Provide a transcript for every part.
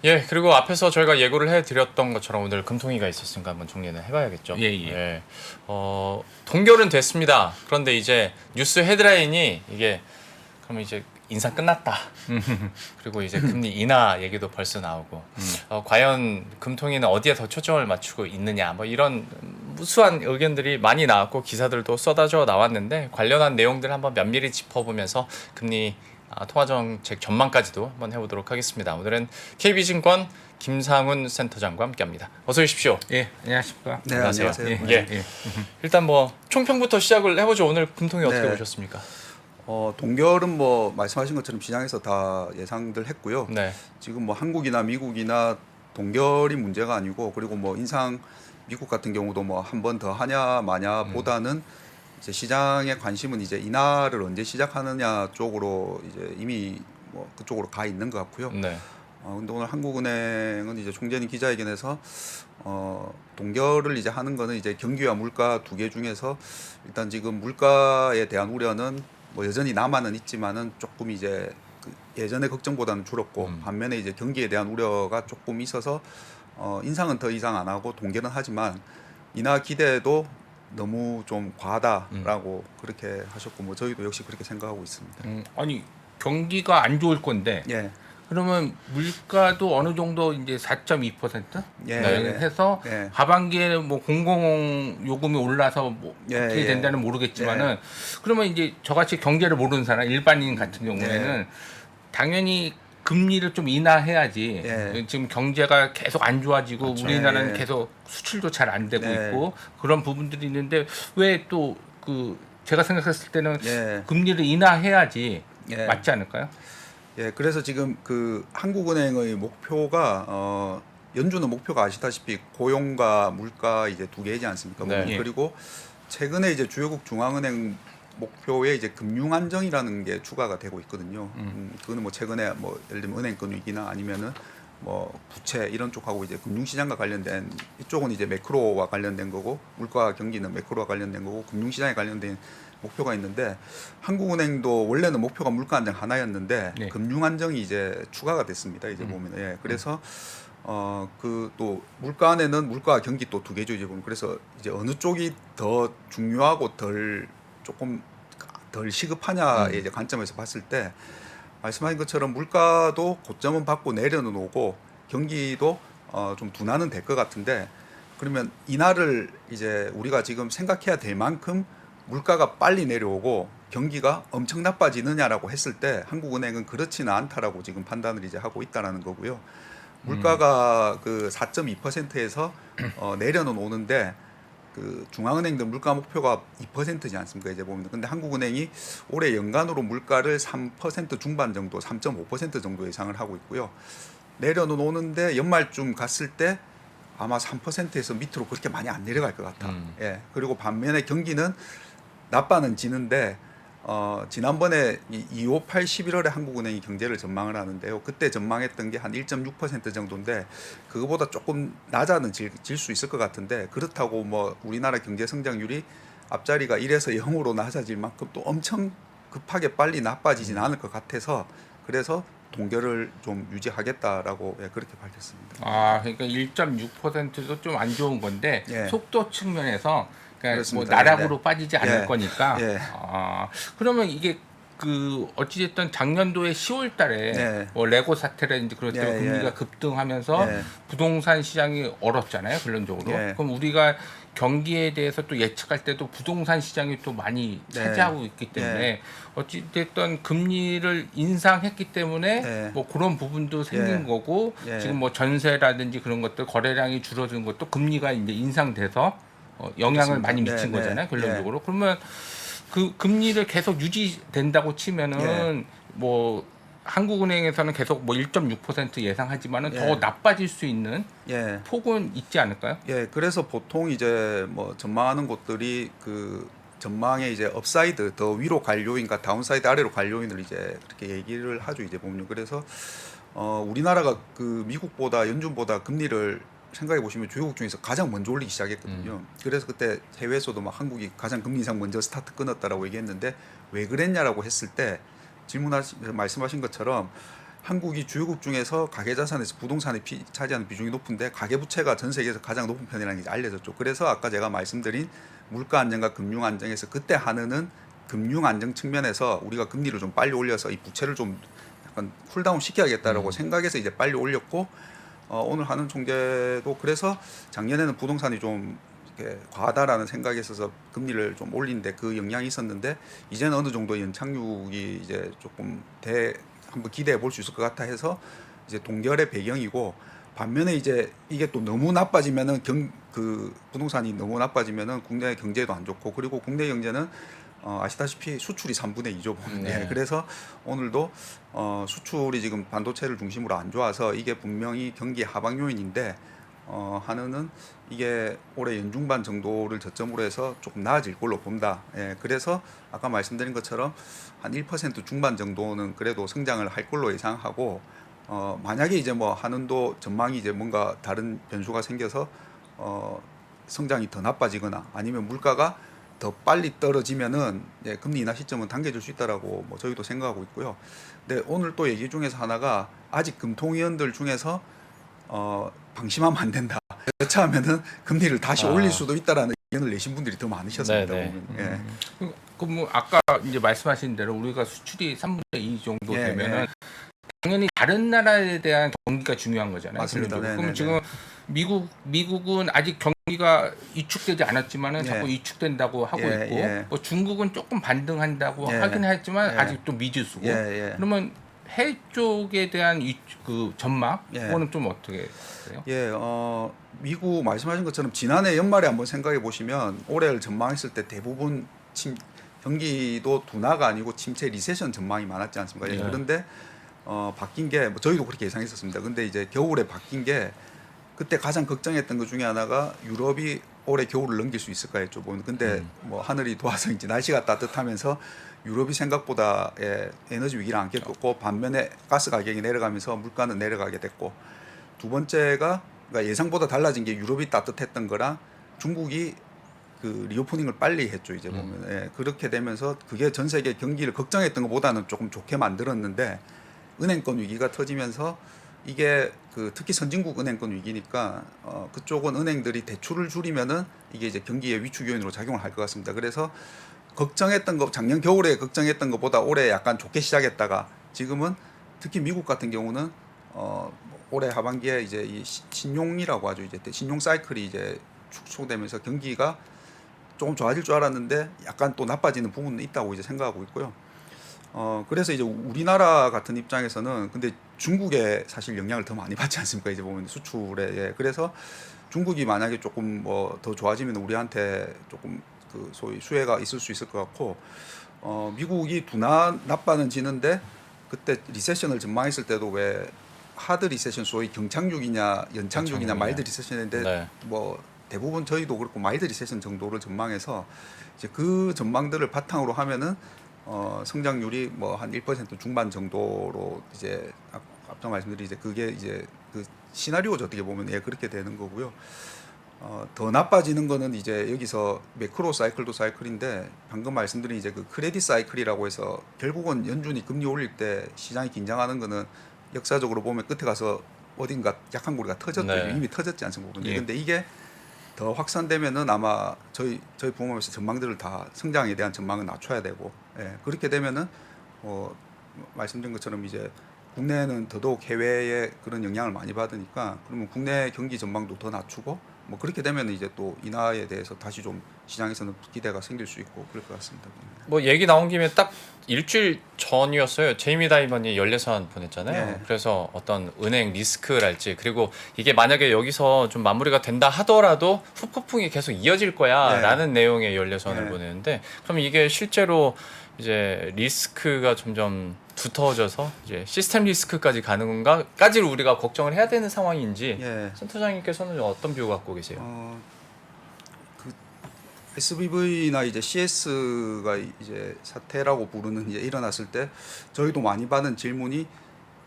예, 그리고 앞에서 저희가 예고를 해드렸던 것처럼 오늘 금통위가 있었으니까 한번 정리는 해봐야겠죠. 예, 예. 예. 동결은 됐습니다. 그런데 이제 뉴스 헤드라인이 이게 그러면 이제 인상 끝났다. 그리고 이제 금리 인하 얘기도 벌써 나오고 과연 금통위는 어디에 더 초점을 맞추고 있느냐 뭐 이런 무수한 의견들이 많이 나왔고 기사들도 쏟아져 나왔는데 관련한 내용들 한번 면밀히 짚어보면서 금리 통화정책 전망까지도 한번 해보도록 하겠습니다. 오늘은 KB증권 김상훈 센터장과 함께합니다. 어서 오십시오. 예, 안녕하십니까. 네, 안녕하세요. 안녕하세요. 예. 일단 뭐 총평부터 시작을 해보죠. 오늘 금통위 어떻게 네. 보셨습니까? 동결은 뭐 말씀하신 것처럼 시장에서 다 예상들 했고요. 네. 지금 뭐 한국이나 미국이나 동결이 문제가 아니고 그리고 뭐 인상 미국 같은 경우도 뭐 한 번 더 하냐 마냐보다는 이제 시장의 관심은 이제 인하를 언제 시작하느냐 쪽으로 이제 이미 뭐 그쪽으로 가 있는 것 같고요. 네. 근데 오늘 한국은행은 이제 총재님 기자회견에서 동결을 이제 하는 거는 이제 경기와 물가 두 개 중에서 일단 지금 물가에 대한 우려는 뭐 여전히 남아는 있지만은 조금 이제 그 예전의 걱정보다는 줄었고 반면에 이제 경기에 대한 우려가 조금 있어서 인상은 더 이상 안 하고 동결은 하지만 인하 기대도 너무 좀 과하다라고 그렇게 하셨고 뭐 저희도 역시 그렇게 생각하고 있습니다. 아니 경기가 안 좋을 건데 예. 그러면 물가도 어느 정도 이제 4.2% 예, 해서 예. 하반기에 뭐 공공 요금이 올라서 뭐 예, 어떻게 예. 된다는 모르겠지만은 그러면 이제 저같이 경제를 모르는 사람 일반인 같은 경우에는 당연히 금리를 좀 인하해야지. 예. 지금 경제가 계속 안 좋아지고 그렇죠. 우리나라는 예. 계속 수출도 잘 안 되고 예. 있고 그런 부분들이 있는데 왜 또 그 제가 생각했을 때는 예. 금리를 인하해야지 예. 맞지 않을까요? 예, 그래서 지금 그 한국은행의 목표가 연준의 목표가 아시다시피 고용과 물가 이제 두 개이지 않습니까? 네. 예. 그리고 최근에 이제 주요국 중앙은행 목표에 이제 금융 안정이라는 게 추가가 되고 있거든요. 그거는 뭐 최근에 뭐 예를 들면 은행권 위기나 아니면은 뭐 부채 이런 쪽하고 이제 금융시장과 관련된 이쪽은 이제 매크로와 관련된 거고 물가 경기는 매크로와 관련된 거고 금융시장에 관련된 목표가 있는데 한국은행도 원래는 목표가 물가 안정 하나였는데 네. 금융 안정이 이제 추가가 됐습니다. 이제 보면 예. 그래서 그 또 물가 안에는 물가와 경기 또 두 개죠. 이제 보면 그래서 이제 어느 쪽이 더 중요하고 조금 덜 시급하냐의 이제 관점에서 봤을 때 말씀하신 것처럼 물가도 고점은 받고 내려는 오고 경기도 좀 둔화는 될 것 같은데 그러면 인하를 이제 우리가 지금 생각해야 될 만큼 물가가 빨리 내려오고 경기가 엄청 나빠지느냐라고 했을 때 한국은행은 그렇지는 않다라고 지금 판단을 이제 하고 있다라는 거고요. 물가가 그 4.2%에서 내려는 오는데 그 중앙은행도 물가 목표가 2%지 않습니까? 이제 보면 근데 한국은행이 올해 연간으로 물가를 3% 중반 정도, 3.5% 정도 예상을 하고 있고요. 내려는 오는데 연말쯤 갔을 때 아마 3%에서 밑으로 그렇게 많이 안 내려갈 것 같아. 예. 그리고 반면에 경기는 나빠는 지는데 지난번에 258 11월에 한국은행이 경제를 전망을 하는데요. 그때 전망했던 게 한 1.6% 정도인데 그거보다 조금 낮아는 질 수 있을 것 같은데 그렇다고 뭐 우리나라 경제 성장률이 앞자리가 1에서 0으로 낮아질 만큼 또 엄청 급하게 빨리 나빠지진 않을 것 같아서 그래서 동결을 좀 유지하겠다라고 그렇게 밝혔습니다. 아, 그러니까 1.6%도 좀 안 좋은 건데 예. 속도 측면에서 그러니까 뭐 그렇습니다. 나락으로 네. 빠지지 않을 예. 거니까. 예. 아, 그러면 이게 그 어찌됐든 작년도에 10월달에 예. 뭐 레고 사태라든지 그럴 때 예, 금리가 예. 급등하면서 예. 부동산 시장이 얼었잖아요, 결론적으로. 예. 그럼 우리가 경기에 대해서 또 예측할 때도 부동산 시장이 또 많이 네. 차지하고 있기 때문에 예. 어찌됐든 금리를 인상했기 때문에 예. 뭐 그런 부분도 생긴 예. 거고 예. 지금 뭐 전세라든지 그런 것들 거래량이 줄어든 것도 금리가 이제 인상돼서 영향을 그렇습니다. 많이 미친 네, 거잖아요, 네. 결론적으로. 그러면 그 금리를 계속 유지된다고 치면은 뭐 한국은행에서는 계속 뭐 1.6% 예상하지만은 더 나빠질 수 있는 예. 폭은 있지 않을까요? 예, 그래서 보통 이제 뭐 전망하는 곳들이 그 전망의 이제 업사이드 더 위로 갈 요인과 다운사이드 아래로 갈 요인을 이제 그렇게 얘기를 하죠. 이제 보면 그래서 우리나라가 그 미국보다 연준보다 금리를 생각해 보시면 주요국 중에서 가장 먼저 올리기 시작했거든요. 그래서 그때 해외에서도 막 한국이 가장 금리 인상 먼저 스타트 끊었다라고 얘기했는데 왜 그랬냐라고 했을 때 말씀하신 것처럼 한국이 주요국 중에서 가계자산에서 부동산이 차지하는 비중이 높은데 가계부채가 전 세계에서 가장 높은 편이라는 게 알려졌죠. 그래서 아까 제가 말씀드린 물가 안정과 금융 안정에서 그때 한은은 금융 안정 측면에서 우리가 금리를 좀 빨리 올려서 이 부채를 좀 약간 쿨다운 시켜야겠다라고 생각해서 이제 빨리 올렸고 오늘 한은 총재도 그래서 작년에는 부동산이 좀 이렇게 과하다라는 생각이 있어서 금리를 좀 올린데 그 영향이 있었는데 이제는 어느 정도 연착륙이 이제 조금 한번 기대해 볼 수 있을 것 같아 해서 이제 동결의 배경이고 반면에 이제 이게 또 너무 나빠지면은 그 부동산이 너무 나빠지면은 국내 경제도 안 좋고 그리고 국내 경제는 아시다시피 수출이 3분의 2죠 보면. 네. 그래서 오늘도 수출이 지금 반도체를 중심으로 안 좋아서 이게 분명히 경기 하방 요인인데 한은은 이게 올해 연중반 정도를 저점으로 해서 조금 나아질 걸로 본다. 예, 그래서 아까 말씀드린 것처럼 한 1% 중반 정도는 그래도 성장을 할 걸로 예상하고 만약에 이제 뭐 한은도 전망이 이제 뭔가 다른 변수가 생겨서 성장이 더 나빠지거나 아니면 물가가 더 빨리 떨어지면은 예, 금리 인하 시점은 당겨질 수 있다라고 뭐 저희도 생각하고 있고요. 근데 오늘 또 얘기 중에서 하나가 아직 금통위원들 중에서 방심하면 안 된다. 여차하면은 금리를 다시 올릴 수도 있다라는 의견을 내신 분들이 더 많으셨습니다. 네네. 보면. 예. 그뭐 아까 이제 말씀하신 대로 우리가 수출이 3분의 2 정도 예, 되면은 예. 당연히 다른 나라에 대한 경기가 중요한 거잖아요. 맞습니다. 그럼 네네네. 지금 미국은 아직 경기가 위축되지 않았지만은 예. 자꾸 위축된다고 하고 예, 있고 예. 뭐 중국은 조금 반등한다고 예. 하긴 했지만 예. 아직도 미지수고. 예, 예. 그러면 해외 쪽에 대한 그 전망 예. 그거는 좀 어떻게 돼요? 예, 미국 말씀하신 것처럼 지난해 연말에 한번 생각해 보시면 올해를 전망했을 때 대부분 경기도 둔화가 아니고 침체 리세션 전망이 많았지 않습니까? 예. 네. 그런데 바뀐 게 뭐 저희도 그렇게 예상했었습니다. 근데 이제 겨울에 바뀐 게 그때 가장 걱정했던 것 중에 하나가 유럽이 올해 겨울을 넘길 수 있을까 했죠. 근데 뭐 하늘이 도와서인지 날씨가 따뜻하면서 유럽이 생각보다 에너지 위기를 안 겪었고 반면에 가스 가격이 내려가면서 물가는 내려가게 됐고 두 번째가 그러니까 예상보다 달라진 게 유럽이 따뜻했던 거랑 중국이 그 리오프닝을 빨리 했죠. 이제 보면 예, 그렇게 되면서 그게 전 세계 경기를 걱정했던 것보다는 조금 좋게 만들었는데 은행권 위기가 터지면서 이게 그 특히 선진국 은행권 위기니까 그쪽은 은행들이 대출을 줄이면은 이게 이제 경기의 위축 요인으로 작용을 할 것 같습니다. 그래서 걱정했던 거 작년 겨울에 걱정했던 것보다 올해 약간 좋게 시작했다가 지금은 특히 미국 같은 경우는 올해 하반기에 이제 이 신용이라고 하죠. 이제 신용 사이클이 이제 축소되면서 경기가 조금 좋아질 줄 알았는데 약간 또 나빠지는 부분은 있다고 이제 생각하고 있고요. 그래서 이제 우리나라 같은 입장에서는 근데 중국에 사실 영향을 더 많이 받지 않습니까? 이제 보면 수출에. 예. 그래서 중국이 만약에 조금 뭐 더 좋아지면 우리한테 조금 그 소위 수혜가 있을 수 있을 것 같고 미국이 나빠는 지는데 그때 리세션을 전망했을 때도 왜 하드 리세션 소위 경착륙이냐 연착륙이냐 마일드 리세션인데 네. 뭐 대부분 저희도 그렇고 마일드 리세션 정도를 전망해서 이제 그 전망들을 바탕으로 하면은 성장률이 뭐 한 1% 중반 정도로 이제 앞서 말씀드린 이제 그게 이제 그 시나리오죠. 어떻게 보면 예 그렇게 되는 거고요. 더 나빠지는 거는 이제 여기서 매크로 사이클도 사이클인데 방금 말씀드린 이제 그 크레딧 사이클이라고 해서 결국은 연준이 금리 올릴 때 시장이 긴장하는 거는 역사적으로 보면 끝에 가서 어딘가 약한 고리가 터졌죠. 네. 이미 터졌지 않습니까? 예. 근데 이게 더 확산되면은 아마 저희 부모님에서 전망들을 다 성장에 대한 전망은 낮춰야 되고 예, 그렇게 되면은 말씀드린 것처럼 이제 국내는 더더욱 해외에 그런 영향을 많이 받으니까 그러면 국내 경기 전망도 더 낮추고 뭐 그렇게 되면 이제 또 인하에 대해서 다시 좀 시장에서는 기대가 생길 수 있고 그럴 것 같습니다. 뭐 얘기 나온 김에 딱 일주일 전이었어요. 제이미 다이먼이 연례선 보냈잖아요. 네. 그래서 어떤 은행 리스크랄지 그리고 이게 만약에 여기서 좀 마무리가 된다 하더라도 후폭풍이 계속 이어질 거야라는 내용의 연례선을 네. 보내는데 그럼 이게 실제로 이제 리스크가 점점 두터워져서 이제 시스템 리스크까지 가는 건가까지를 우리가 걱정을 해야 되는 상황인지 예. 센터장님께서는 어떤 뷰 갖고 계세요? 그 SBV나 이제 CS가 이제 사태라고 부르는 이제 일어났을 때 저희도 많이 받은 질문이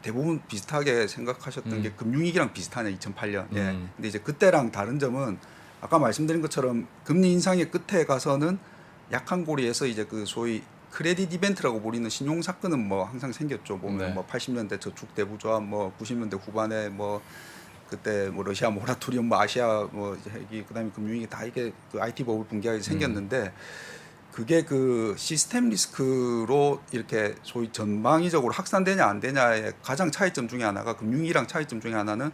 대부분 비슷하게 생각하셨던 게 금융위기랑 비슷하냐 2008년. 예. 근데 이제 그때랑 다른 점은 아까 말씀드린 것처럼 금리 인상의 끝에 가서는 약한 고리에서 이제 그 소위 크레딧 이벤트라고 불리는 신용 사건은 뭐 항상 생겼죠. 보면 네. 뭐 80년대 저축 대부조합, 뭐 90년대 후반에 뭐 그때 뭐 러시아 모라토리엄, 뭐 아시아 뭐 이게 그다음에 금융위기 다 이게 그 IT 버블 붕괴가 생겼는데 그게 그 시스템 리스크로 이렇게 소위 전방위적으로 확산되냐 안 되냐의 가장 차이점 중에 하나가 금융위기랑 차이점 중에 하나는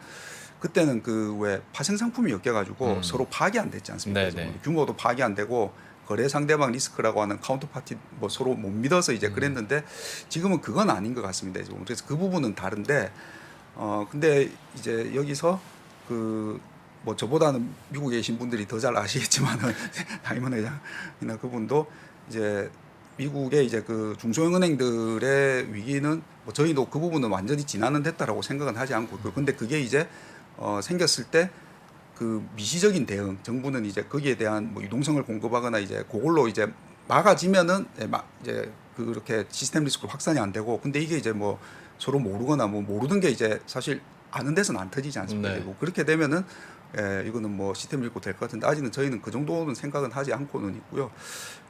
그때는 그 왜 파생 상품이 엮여가지고 서로 파악이 안 됐지 않습니까? 네네. 규모도 파악이 안 되고 거래 상대방 리스크라고 하는 카운터파티 뭐 서로 못 믿어서 이제 그랬는데 지금은 그건 아닌 것 같습니다. 지금 그래서 그 부분은 다른데 근데 이제 여기서 그 뭐 저보다는 미국에 계신 분들이 더 잘 아시겠지만은 다이먼 회장이나 그분도 이제 미국의 이제 그 중소형 은행들의 위기는 뭐 저희도 그 부분은 완전히 진화는 됐다라고 생각은 하지 않고 있고요. 근데 그게 이제 생겼을 때 그 미시적인 대응, 정부는 이제 거기에 대한 뭐 유동성을 공급하거나 이제 그걸로 이제 막아지면은 이제 그렇게 시스템 리스크로 확산이 안 되고, 근데 이게 이제 뭐 서로 모르거나 뭐 모르는 게 이제 사실 아는 데서는 안 터지지 않습니까? 네. 그리고 그렇게 되면은 이거는 뭐 시스템 리스크 될 것 같은데 아직은 저희는 그 정도는 생각은 하지 않고는 있고요.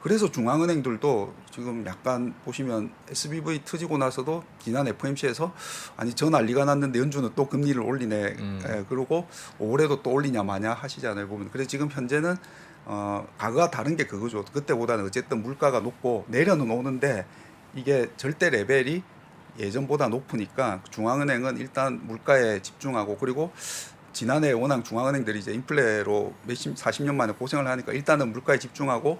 그래서 중앙은행들도 지금 약간 보시면 SBV 터지고 나서도 지난 FOMC에서 아니 저 난리가 났는데 연준은 또 금리를 올리네. 그러고 올해도 또 올리냐 마냐 하시잖아요. 보면. 그래서 지금 현재는 과거와 다른 게 그거죠. 그때보다는 어쨌든 물가가 높고 내려는 오는데 이게 절대 레벨이 예전보다 높으니까 중앙은행은 일단 물가에 집중하고, 그리고 지난해 워낙 중앙은행들이 이제 인플레로 몇십 40년 만에 고생을 하니까 일단은 물가에 집중하고,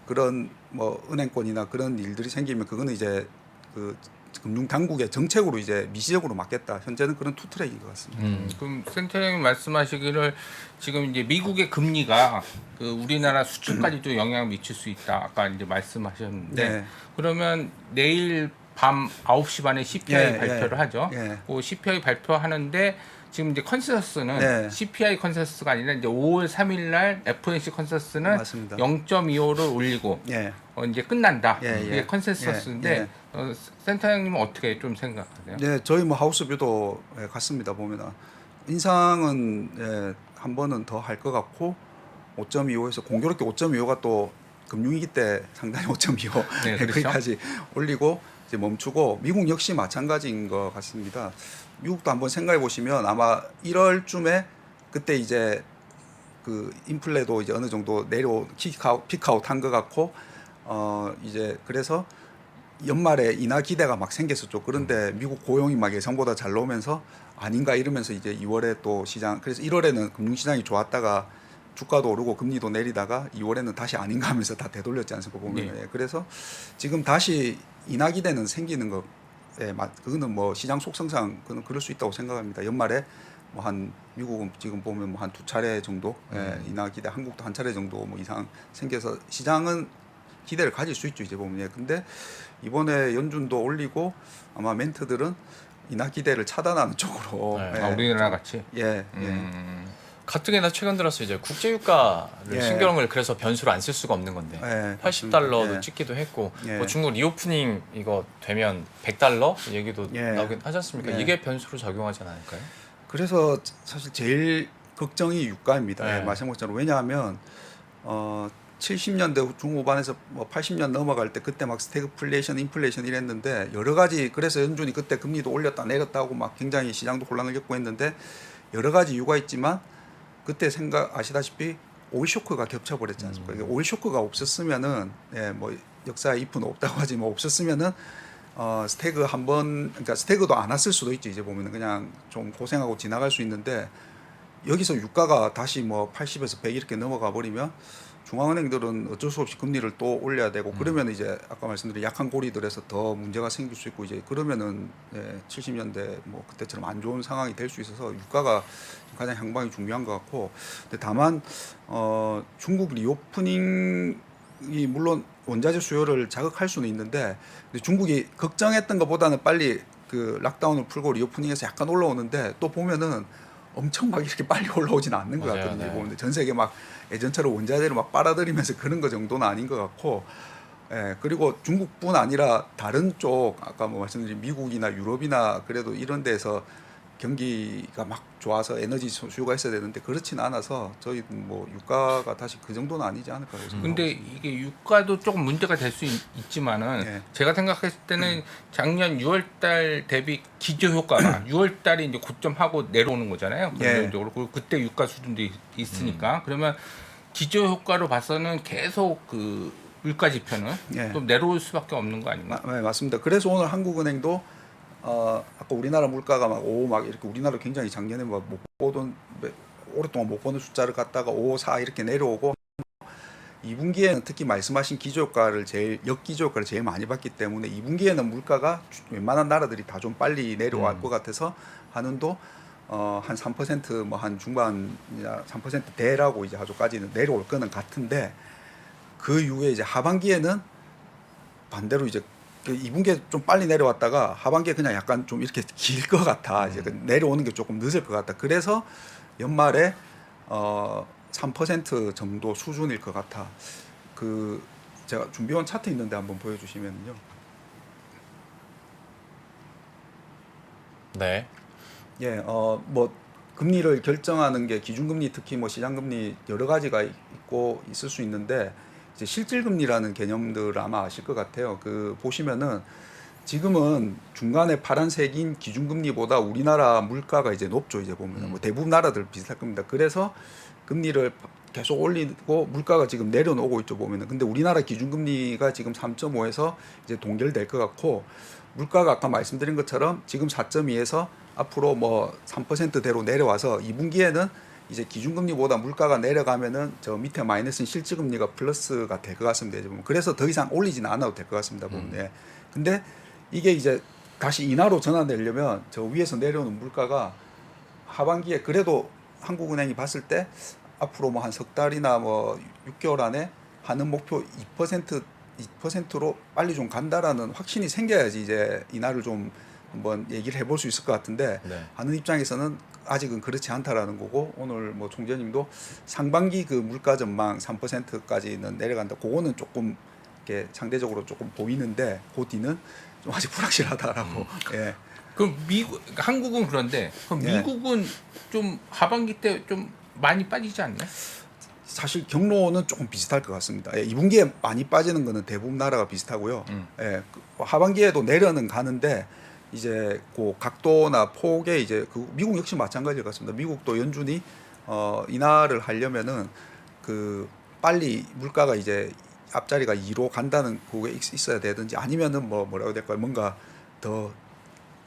그런 뭐 은행권이나 그런 일들이 생기면 그거는 이제 그 금융 당국의 정책으로 이제 미시적으로 맡겠다. 현재는 그런 투트랙인 것 같습니다. 그럼 센터장님 말씀하시기를 지금 이제 미국의 금리가 그 우리나라 수출까지도 영향을 미칠 수 있다. 아까 이제 말씀하셨는데 네. 그러면 내일 밤 9시 반에 CPI 발표를 하죠. 그 CPI 발표하는데 지금 이제 컨센서스는 CPI 컨센서스가 아니라 이제 5월 3일 날 FOMC 컨센서스는 맞습니다. 0.25를 올리고 이제 끝난다. 이게 컨센서스인데 센터장님은 어떻게 좀 생각하세요? 네, 저희 뭐 하우스뷰도 같습니다. 보면은 인상은 한 번은 더 할 것 같고 5.25에서 공교롭게 5.25가 또 금융위기 때 상당히 5.25 네, 그렇죠? 거기까지 올리고 이제 멈추고, 미국 역시 마찬가지인 것 같습니다. 미국도 한번 생각해 보시면 아마 1월쯤에 그때 이제 그 인플레도 이제 어느 정도 피크아웃 한 것 같고 이제 그래서 연말에 인하 기대가 막 생겼었죠. 그런데 미국 고용이 막 예상보다 잘 나오면서 아닌가 이러면서 이제 2월에 또 시장, 그래서 1월에는 금융시장이 좋았다가 주가도 오르고 금리도 내리다가 2월에는 다시 아닌가 하면서 다 되돌렸지 않습니까? 보면. 그래서 지금 다시 인하 기대는 생기는 거, 그거는 뭐 시장 속성상 그는 그럴 수 있다고 생각합니다. 연말에 뭐 한 미국은 지금 보면 뭐 한 2차례 정도 인하 기대, 한국도 한 차례 정도 뭐 이상 생겨서 시장은 기대를 가질 수 있죠. 이제 보면. 근데 이번에 연준도 올리고 아마 멘트들은 인하 기대를 차단하는 쪽으로. 우리나라 같이. 가뜩이나 최근 들어서 이제 국제 유가를 신경을 그래서 변수로 안 쓸 수가 없는 건데 80달러도 찍기도 했고 뭐 중국 리오프닝 이거 되면 100달러 얘기도 나오긴 하지 않습니까? 이게 변수로 작용하지 않을까요? 그래서 사실 제일 걱정이 유가입니다. 말씀하신 것처럼. 왜냐하면 70년대 중후반에서 뭐 80년 넘어갈 때 그때 막 스태그플레이션, 인플레이션 이랬는데 여러 가지, 그래서 연준이 그때 금리도 올렸다 내렸다 하고 막 굉장히 시장도 혼란을 겪고 했는데 여러 가지 이유가 있지만 그때 아시다시피 오일 쇼크가 겹쳐버렸지 않습니까? 오일 쇼크가 없었으면은 뭐 역사의 if는 없다고 하지만 없었으면은 스태그 한 번, 그러니까 스태그도 안 왔을 수도 있죠. 이제 보면은 그냥 좀 고생하고 지나갈 수 있는데 여기서 유가가 다시 뭐 80에서 100 이렇게 넘어가 버리면 중앙은행들은 어쩔 수 없이 금리를 또 올려야 되고, 그러면 이제 아까 말씀드린 약한 고리들에서 더 문제가 생길 수 있고, 이제 그러면은 70년대 뭐 그때처럼 안 좋은 상황이 될 수 있어서 유가가 가장 향방이 중요한 것 같고, 근데 다만 중국 리오프닝이 물론 원자재 수요를 자극할 수는 있는데, 근데 중국이 걱정했던 것보다는 빨리 그 락다운을 풀고 리오프닝에서 약간 올라오는데 또 보면은 엄청 막 이렇게 빨리 올라오지는 않는 것 같거든요. 보는데 전 세계 막 예전처럼 원자재를 막 빨아들이면서 그런 거 정도는 아닌 것 같고, 그리고 중국뿐 아니라 다른 쪽 아까 뭐 말씀드린 미국이나 유럽이나 그래도 이런 데서 경기가 막 좋아서 에너지 수요가 있어야 되는데 그렇지는 않아서 저희 뭐 유가가 다시 그 정도는 아니지 않을까 생각합니다. 근데 이게 유가도 조금 문제가 될 수 있지만은 네. 제가 생각했을 때는 작년 6월달 대비 기저 효과가 6월달에 이제 고점하고 내려오는 거잖아요. 긍정적으로 그리고 그때 유가 수준도 있으니까 그러면 기저 효과로 봐서는 계속 그 물가 지표는 예. 좀 내려올 수밖에 없는 거 아닌가? 네, 맞습니다. 그래서 오늘 한국은행도 아까 우리나라 물가가 막 이렇게 우리나라 굉장히 작년에 못 보던 오랫동안 못 보는 숫자를 갖다가 5, 4 이렇게 내려오고 2분기에는 특히 말씀하신 기저효과를 역기저효과를 제일 많이 봤기 때문에 2분기에는 물가가 웬만한 나라들이 다 좀 빨리 내려갈 것 같아서 한은도 한 3% 뭐 한 중반이나 3%대라고 이제 아주까지는 내려올 거는 같은데 그 이후에 이제 하반기에는 반대로 이제 2분기에 좀 빨리 내려왔다가 하반기에 그냥 약간 좀 이렇게 길 것 같아. 이제 내려오는 게 조금 늦을 것 같다. 그래서 연말에 3% 정도 수준일 것 같아. 그 제가 준비한 차트 있는데 한번 보여주시면요. 네. 예, 뭐 금리를 결정하는 게 기준금리 특히 뭐 시장금리 여러 가지가 있고 있을 수 있는데 이제 실질금리라는 개념들 아마 아실 것 같아요. 그 보시면은 지금은 중간에 파란색인 기준금리보다 우리나라 물가가 이제 높죠. 이제 보면 뭐 대부분 나라들 비슷할 겁니다. 그래서 금리를 계속 올리고 물가가 지금 내려오고 있죠. 보면은 근데 우리나라 기준금리가 지금 3.5에서 이제 동결될 것 같고 물가가 아까 말씀드린 것처럼 지금 4.2에서 앞으로 뭐 3%대로 내려와서 2분기에는 이제 기준금리보다 물가가 내려가면은 저 밑에 마이너스인 실질금리가 플러스가 될 것 같습니다. 이제 보면 그래서 더 이상 올리지는 않아도 될 것 같습니다. 보면. 예. 근데 이게 이제 다시 인하로 전환되려면 저 위에서 내려오는 물가가 하반기에 그래도 한국은행이 봤을 때 앞으로 뭐 한 석 달이나 뭐 6개월 안에 하는 목표 2%로 빨리 좀 간다라는 확신이 생겨야지 이제 인하를 좀 한번 얘기를 해볼 수 있을 것 같은데 네. 하는 입장에서는 아직은 그렇지 않다라는 거고 오늘 뭐 총재님도 상반기 그 물가 전망 3%까지는 내려간다. 그거는 조금 이렇게 상대적으로 조금 보이는데 그 뒤는 좀 아직 불확실하다라고. 예. 그럼 한국은 그런데 그럼 예. 미국은 좀 하반기 때 좀 많이 빠지지 않나요? 사실 경로는 조금 비슷할 것 같습니다. 예, 2분기에 많이 빠지는 거는 대부분 나라가 비슷하고요. 예, 그 하반기에도 내려는 가는데 이제 그 각도나 폭에 이제 그 미국 역시 마찬가지일 것 같습니다. 미국도 연준이 인하를 하려면은 그 빨리 물가가 이제 앞자리가 2로 간다는 그게 있어야 되든지 아니면은 뭐라고 해야 될까요? 뭔가 더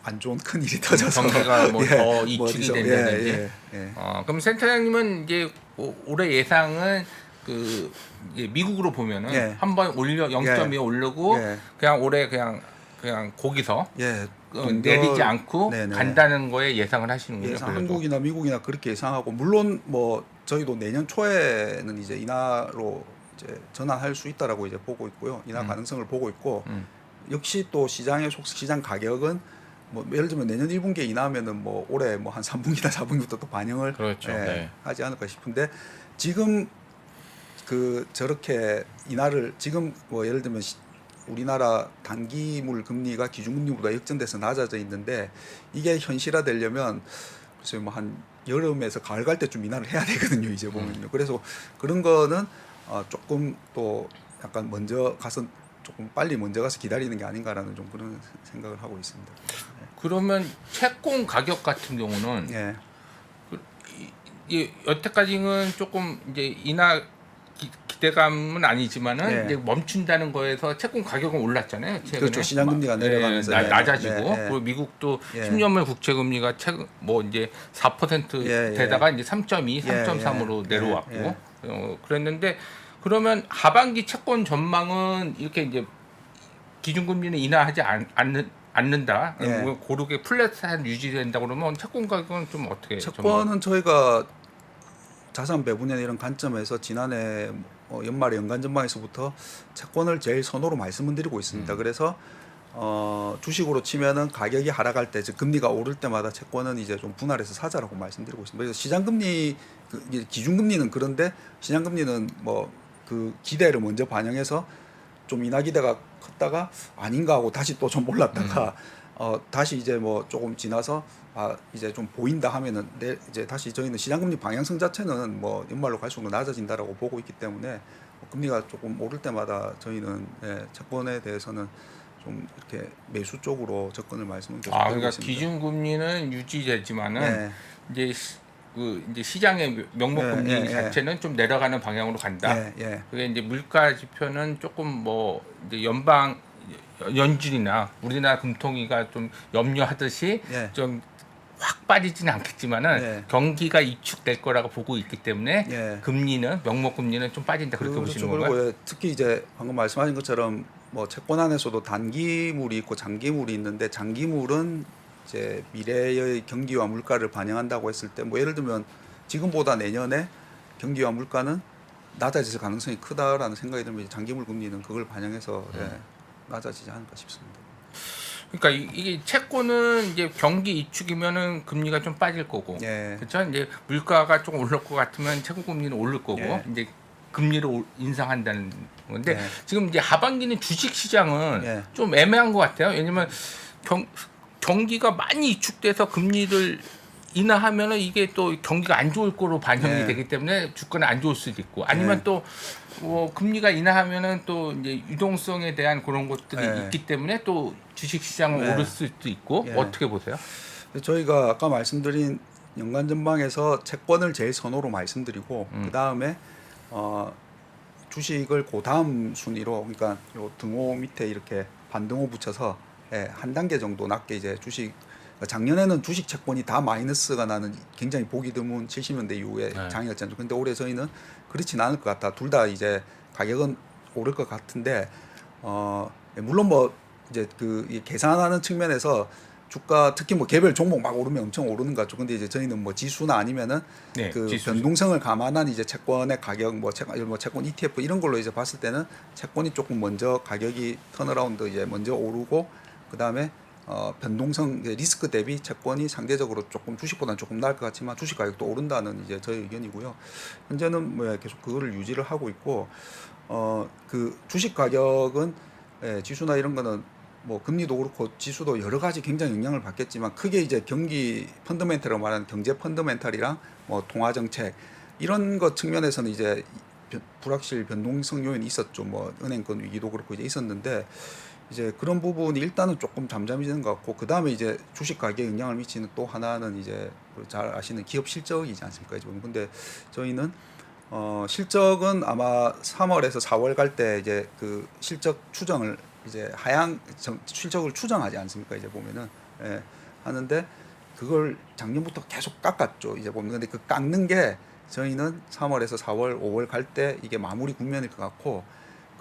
안 좋은 큰 일이 터져서 경기가 뭐 더 뭐 이축이 어디서, 된다든지. 예. 그럼 센터장님은 이제 올해 예상은 그 이제 미국으로 보면은 예. 한번 올려 0.2 오르고 예. 그냥 올해 그냥 거기서 예. 내리지 않고 네네. 간다는 거에 예상을 하시는군요. 예상 그래도. 한국이나 미국이나 그렇게 예상하고 물론 뭐 저희도 내년 초에는 이제 인하로 이제 전환할 수 있다라고 이제 보고 있고요. 인하 가능성을 보고 있고 역시 또 시장 가격은 뭐 예를 들면 내년 1분기에 인하하면은 뭐 올해 뭐 한 3분기나 4분기부터 또 반영을 그렇죠. 네. 하지 않을까 싶은데 지금 그 저렇게 인하를 지금 뭐 예를 들면 우리나라 단기물 금리가 기준금리보다 역전돼서 낮아져 있는데 이게 현실화되려면 글쎄요 뭐 한 여름에서 가을 갈 때쯤 인하를 해야 되거든요. 이제 보면요. 그래서 그런 거는 조금 또 약간 먼저 가서 조금 빨리 먼저 가서 기다리는 게 아닌가라는 좀 그런 생각을 하고 있습니다. 그러면 채권 가격 같은 경우는 예. 여태까지는 조금 이제 인하 기대감은 아니지만은 예. 이제 멈춘다는 거에서 채권 가격은 올랐잖아요. 최근에. 그렇죠. 시장 금리가 내려가면서 낮아지고 예. 그리고 미국도 예. 10년물 국채 금리가 뭐 이제 4% 예. 되다가 이제 3.2, 3.3으로 예. 내려왔고 예. 그랬는데 그러면 하반기 채권 전망은 이렇게 이제 기준금리는 인하하지 않는다. 예. 고르게 플랫한 유지된다 그러면 채권 가격은 좀 어떻게? 채권은 저희가 자산 배분이나 이런 관점에서 지난해 연말에 연간 전망에서부터 채권을 제일 선호로 말씀을 드리고 있습니다. 그래서 주식으로 치면은 가격이 하락할 때, 즉 금리가 오를 때마다 채권은 이제 좀 분할해서 사자라고 말씀드리고 있습니다. 그래서 시장 금리, 기준 금리는 그런데 시장 금리는 뭐 그 기대를 먼저 반영해서 좀 인하 기대가 컸다가 아닌가 하고 다시 또 좀 올랐다가 다시 이제 뭐 조금 지나서 이제 좀 보인다 하면은 이제 다시 저희는 시장금리 방향성 자체는 뭐 연말로 갈수록 낮아진다라고 보고 있기 때문에 금리가 조금 오를 때마다 저희는 채권에 대해서는 좀 이렇게 매수 쪽으로 접근을 말씀을 계속 드리고 그러니까 있습니다. 기준금리는 유지되지만은 이제 이제 시장의 명목금리 자체는 좀 내려가는 방향으로 간다. 그게 이제 물가 지표는 조금 뭐 이제 연준이나 우리나라 금통위가 좀 염려하듯이 좀 확 빠지지는 않겠지만은 경기가 위축될 거라고 보고 있기 때문에 금리는 명목금리는 좀 빠진다 그렇게 보시는 건가요? 그리고 특히 이제 방금 말씀하신 것처럼 뭐 채권 안에서도 단기물이 있고 장기물이 있는데 장기물은 이제 미래의 경기와 물가를 반영한다고 했을 때 뭐 예를 들면 지금보다 내년에 경기와 물가는 낮아질 가능성이 크다라는 생각이 들면 장기물 금리는 그걸 반영해서 낮아지지 않을까 싶습니다. 그러니까 이게 채권은 이제 경기 위축이면은 금리가 좀 빠질 거고, 그렇죠? 이제 물가가 조금 오를 것 같으면 채권 금리는 오를 거고, 이제 금리를 인상한다는 건데 지금 이제 하반기는 주식 시장은 좀 애매한 것 같아요. 왜냐면 경기가 많이 위축돼서 금리를 인하하면은 이게 또 경기가 안 좋을 거로 반영이 되기 때문에 주가는 안 좋을 수도 있고 아니면 또 뭐 금리가 인하하면은 또 이제 유동성에 대한 그런 것들이 있기 때문에 또 주식 시장은 오를 수도 있고 어떻게 보세요? 저희가 아까 말씀드린 연간 전망에서 채권을 제일 선호로 말씀드리고 그 다음에 주식을 그 다음 순위로 그러니까 요 등호 밑에 이렇게 반등호 붙여서 한 단계 정도 낮게 이제 주식 작년에는 주식 채권이 다 마이너스가 나는 굉장히 보기 드문 70년대 이후에 장이었잖아요. 근데 올해 저희는 그렇진 않을 것 같다. 둘 다 이제 가격은 오를 것 같은데 물론 뭐 이제 이 계산하는 측면에서 주가 특히 뭐 개별 종목 막 오르면 엄청 오르는 것 같죠. 근데 이제 저희는 뭐 지수나 아니면은 변동성을 감안한 이제 채권의 가격 뭐 채권 ETF 이런 걸로 이제 봤을 때는 채권이 조금 먼저 가격이 턴어라운드 이제 먼저 오르고 그다음에 변동성 리스크 대비 채권이 상대적으로 조금 주식보다는 조금 나을 것 같지만 주식 가격도 오른다는 이제 저의 의견이고요. 현재는 뭐 계속 그거를 유지를 하고 있고 그 주식 가격은 지수나 이런 거는 뭐 금리도 그렇고 지수도 여러 가지 굉장히 영향을 받겠지만 크게 이제 경기 펀더멘털이라고 말하는 경제 펀더멘털이랑 뭐 통화 정책 이런 것 측면에서는 이제 불확실 변동성 요인이 있었죠. 뭐 은행권 위기도 그렇고 이제 있었는데 이제 그런 부분이 일단은 조금 잠잠해지는 것 같고 그 다음에 이제 주식 가격에 영향을 미치는 또 하나는 이제 잘 아시는 기업 실적이지 않습니까? 지금 근데 저희는 실적은 아마 3월에서 4월 갈 때 이제 그 실적 추정을 이제 실적을 추정하지 않습니까? 이제 보면은 하는데 그걸 작년부터 계속 깎았죠. 이제 보면 근데 그 깎는 게 저희는 3월에서 4월, 5월 갈 때 이게 마무리 국면일 것 같고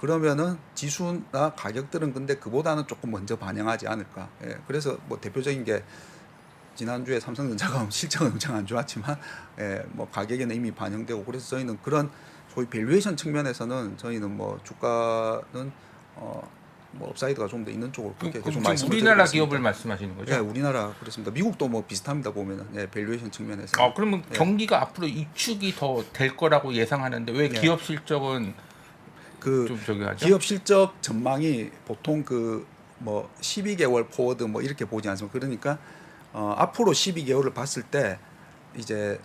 그러면은 지수나 가격들은 근데 그보다는 조금 먼저 반영하지 않을까. 그래서 뭐 대표적인 게 지난주에 삼성전자가 실적은 엄청 안 좋았지만 뭐 가격에는 이미 반영되고 그래서 저희는 그런 소위 밸류에이션 측면에서는 저희는 뭐 주가는 뭐 업사이드가 좀 더 있는 쪽으로 그렇게 좀 말씀을 우리나라 기업을 말씀하시는 거죠? 네, 우리나라 그렇습니다. 미국도 뭐 비슷합니다 보면은 밸류에이션 측면에서. 그러면 경기가 앞으로 위축이 더 될 거라고 예상하는데 왜 기업 실적은 좀 저기 하죠? 기업 실적 전망이 보통 그 뭐 12개월 포워드 뭐 이렇게 보지 않습니까? 그러니까 앞으로 12개월을 봤을 때 이제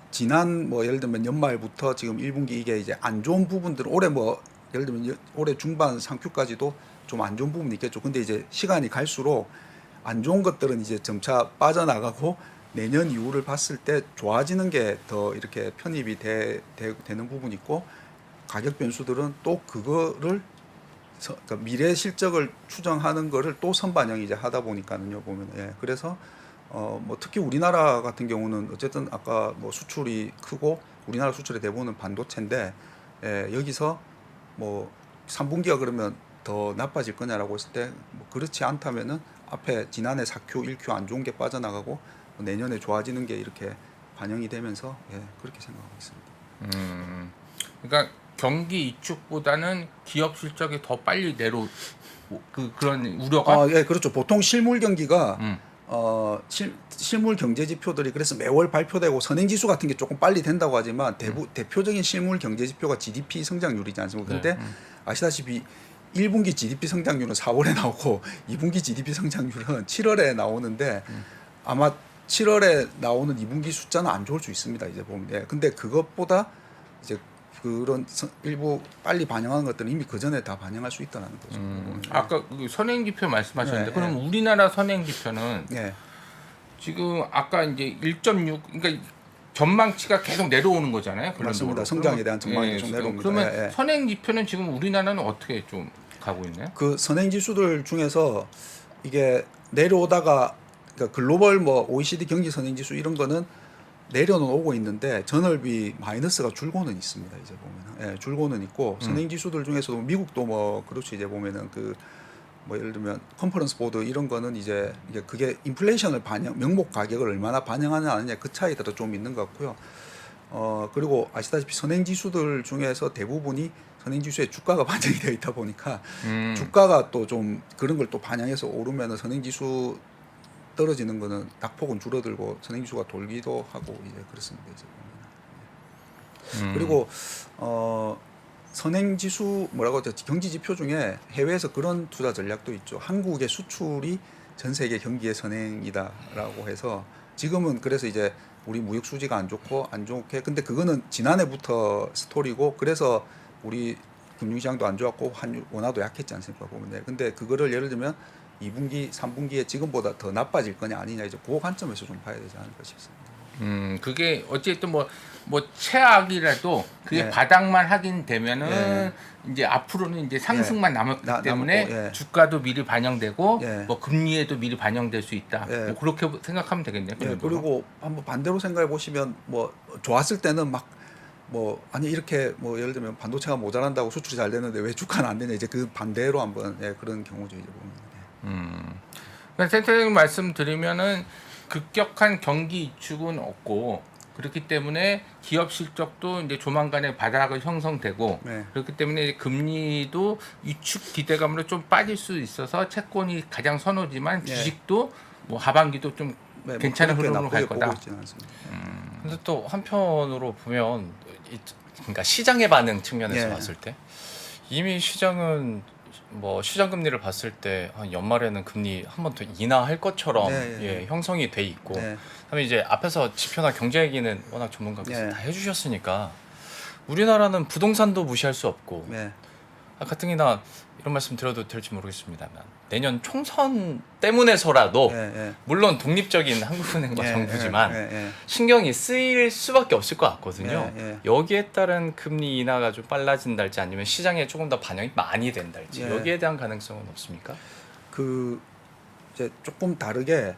지난 뭐 예를 들면 연말부터 지금 1분기 이게 이제 안 좋은 부분들 올해 뭐 예를 들면 올해 중반 상큐까지도 좀 안 좋은 부분이 있겠죠. 근데 이제 시간이 갈수록 안 좋은 것들은 이제 점차 빠져나가고 내년 이후를 봤을 때 좋아지는 게 더 이렇게 편입이 되는 부분이 있고 가격 변수들은 또 그거를 그러니까 미래 실적을 추정하는 거를 또 선반영 이제 하다 보니까는요 보면 그래서 뭐 특히 우리나라 같은 경우는 어쨌든 아까 뭐 수출이 크고 우리나라 수출의 대부분은 반도체인데 여기서 뭐 3분기가 그러면 더 나빠질 거냐라고 했을 때 뭐 그렇지 않다면은 앞에 지난해 4Q, 1Q 안 좋은 게 빠져나가고 내년에 좋아지는 게 이렇게 반영이 되면서 그렇게 생각하고 있습니다. 그러니까 경기 위축보다는 기업 실적이 더 빨리 그런 우려가 그렇죠. 보통 실물 경기가 실물 경제 지표들이 그래서 매월 발표되고 선행 지수 같은 게 조금 빨리 된다고 하지만 대표적인 실물 경제 지표가 GDP 성장률이지 않습니까? 근데 아시다시피 1분기 GDP 성장률은 4월에 나오고 2분기 GDP 성장률은 7월에 나오는데 아마 7월에 나오는 2분기 숫자는 안 좋을 수 있습니다. 이제 보면. 예. 근데 그것보다 이제 그런 일부 빨리 반영하는 것들은 이미 그 전에 다 반영할 수 있다는 거죠. 아까 그 선행지표 말씀하셨는데 네, 그럼 우리나라 선행지표는 예. 지금 아까 이제 1.6 그러니까 전망치가 계속 내려오는 거잖아요. 맞습니다. 성장에 대한 전망이 계속 내려옵니다. 그러면 예, 예. 선행지표는 지금 우리나라는 어떻게 좀 가고 있나요? 그 선행 지수들 중에서 이게 내려오다가 그러니까 글로벌 뭐 OECD 경기 선행 지수 이런 거는 내려는 오고 있는데 전월비 마이너스가 줄고는 있습니다. 이제 보면 예, 줄고는 있고 선행 지수들 중에서도 미국도 뭐 그렇죠. 이제 보면은 그 뭐 예를 들면 컨퍼런스 보드 이런 거는 이제 그게 인플레이션을 반영 명목 가격을 얼마나 반영하느냐 안 하느냐 그 차이에 따라 좀 있는 것 같고요. 그리고 아시다시피 선행 지수들 중에서 대부분이 선행 지수에 주가가 반영이 되어 있다 보니까 주가가 또 좀 그런 걸 또 반영해서 오르면은 선행 지수 떨어지는 거는 낙폭은 줄어들고 선행 지수가 돌기도 하고 이제 그렇습니다. 이제 보면. 그리고 선행 지수 뭐라고 하죠? 경기 지표 중에 해외에서 그런 투자 전략도 있죠. 한국의 수출이 전 세계 경기의 선행이다라고 해서 지금은 그래서 이제 우리 무역 수지가 안 좋고 안 좋게 근데 그거는 지난해부터 스토리고 그래서 우리 금융시장도 안 좋았고 원화도 약했지 않습니까 보면. 근데 그거를 예를 들면 2분기, 3분기에 지금보다 더 나빠질 거냐 아니냐 이제 그 관점에서 좀 봐야 되지 않을까 싶습니다. 그게 어쨌든 뭐 최악이라도 그게 예. 바닥만 확인되면은 예. 이제 앞으로는 이제 상승만 남았기 때문에 남았고, 예. 주가도 미리 반영되고 예. 뭐 금리에도 미리 반영될 수 있다. 예. 뭐 그렇게 생각하면 되겠네요. 예, 그리고 한번 반대로 생각해 보시면 뭐 좋았을 때는 막 뭐 아니 이렇게 뭐 예를 들면 반도체가 모자란다고 수출이 잘 되는데 왜 주가는 안 되냐 이제 그 반대로 한번 예, 그런 경우죠 이제 보면. 그러니까 센터장님 말씀드리면은 급격한 경기 위축은 없고 그렇기 때문에 기업 실적도 이제 조만간에 바닥을 형성되고 네. 그렇기 때문에 이제 금리도 위축 기대감으로 좀 빠질 수 있어서 채권이 가장 선호지만 네. 주식도 뭐 하반기도 좀 네, 괜찮은 뭐 흐름으로 갈 나쁘게 거다. 보고 있지는 않습니다. 근데 또 한편으로 보면 그러니까 시장의 반응 측면에서 예. 봤을 때 이미 시장은 뭐 시장 금리를 봤을 때 한 연말에는 금리 한 번 더 인하할 것처럼 네, 예. 예, 형성이 돼 있고 네. 그다음에 이제 앞에서 지표나 경제 얘기는 워낙 전문가께서 예. 다 해주셨으니까 우리나라는 부동산도 무시할 수 없고 네. 가뜩이나 이런 말씀 드려도 될지 모르겠습니다만 내년 총선 때문에서라도 예, 예. 물론 독립적인 한국은행과 예, 정부지만 예, 예. 신경이 쓰일 수밖에 없을 것 같거든요. 예, 예. 여기에 따른 금리 인하가 좀 빨라진달지 아니면 시장에 조금 더 반영이 많이 된달지 예. 여기에 대한 가능성은 없습니까? 그 이제 조금 다르게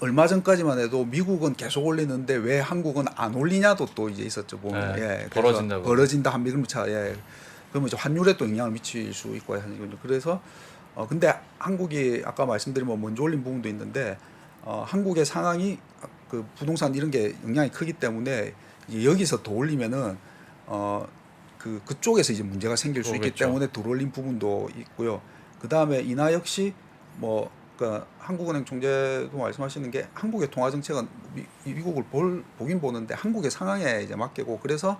얼마 전까지만 해도 미국은 계속 올리는데 왜 한국은 안 올리냐도 또 이제 있었죠 보면. 네, 예. 그래서 벌어진다고. 벌어진다 한미금리차. 예. 그러면 이제 환율에 또 영향을 미칠 수 있고 하니까요. 그래서 근데 한국이 아까 말씀드린 뭐 먼저 올린 부분도 있는데 한국의 상황이 그 부동산 이런 게 영향이 크기 때문에 이제 여기서 더 올리면은 그쪽에서 이제 문제가 생길 수 있기 그렇겠죠. 때문에 덜 올린 부분도 있고요. 그 다음에 인하 역시 뭐 그러니까 한국은행 총재도 말씀하시는 게 한국의 통화 정책은 미국을 보긴 보는데 한국의 상황에 이제 맡기고 그래서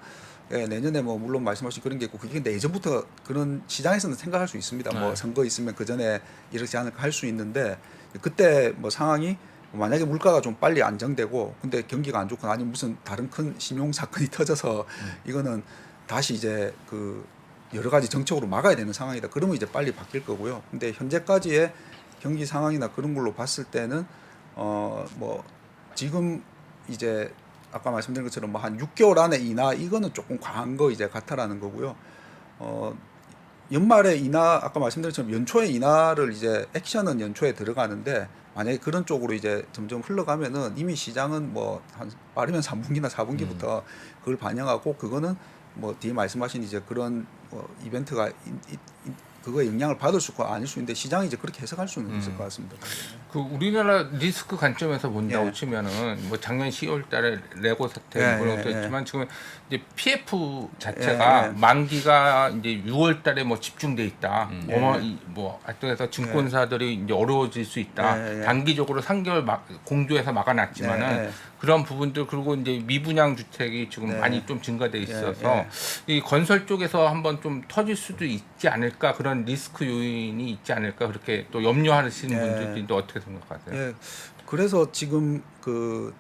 예, 내년에 뭐 물론 말씀하신 그런 게 있고 그게 근데 예전부터 그런 시장에서는 생각할 수 있습니다. 네. 뭐 선거 있으면 그 전에 이러지 않을까 할 수 있는데 그때 뭐 상황이 만약에 물가가 좀 빨리 안정되고 근데 경기가 안 좋거나 아니면 무슨 다른 큰 신용 사건이 터져서 이거는 다시 이제 그 여러 가지 정책으로 막아야 되는 상황이다. 그러면 이제 빨리 바뀔 거고요. 근데 현재까지의 경기 상황이나 그런 걸로 봤을 때는 뭐 지금 이제 아까 말씀드린 것처럼 뭐 한 6개월 안에 인하 이거는 조금 과한 거 이제 같다라는 거고요. 연말에 인하 아까 말씀드린 것처럼 연초에 인하를 이제 액션은 연초에 들어가는데 만약에 그런 쪽으로 이제 점점 흘러가면은 이미 시장은 뭐 한 빠르면 3분기나 4분기부터 그걸 반영하고 그거는 뭐 뒤에 말씀하신 이제 그런 이벤트가 그거에 영향을 받을 수 있고 아닐 수 있는데 시장이 이제 그렇게 해석할 수는 있을 것 같습니다. 그 우리나라 리스크 관점에서 본다고 예. 치면은 뭐 작년 10월달에 레고 사태 예, 그런 예, 것도 예. 있지만 지금 이제 PF 자체가 예, 예. 만기가 이제 6월달에 뭐 집중돼 있다. 예. 뭐 하여튼 해서 증권사들이 이제 어려워질 수 있다. 예, 예. 단기적으로 3개월 공조해서 막아놨지만은 예, 예. 그런 부분들 그리고 이제 미분양 주택이 지금 네. 많이 좀 증가돼 있어서 예. 이 건설 쪽에서 한번 좀 터질 수도 있지 않을까 그런 리스크 요인이 있지 않을까 그렇게 또 염려하시는 예. 분들도 어떻게 생각하세요? 예. 그래서 지금 그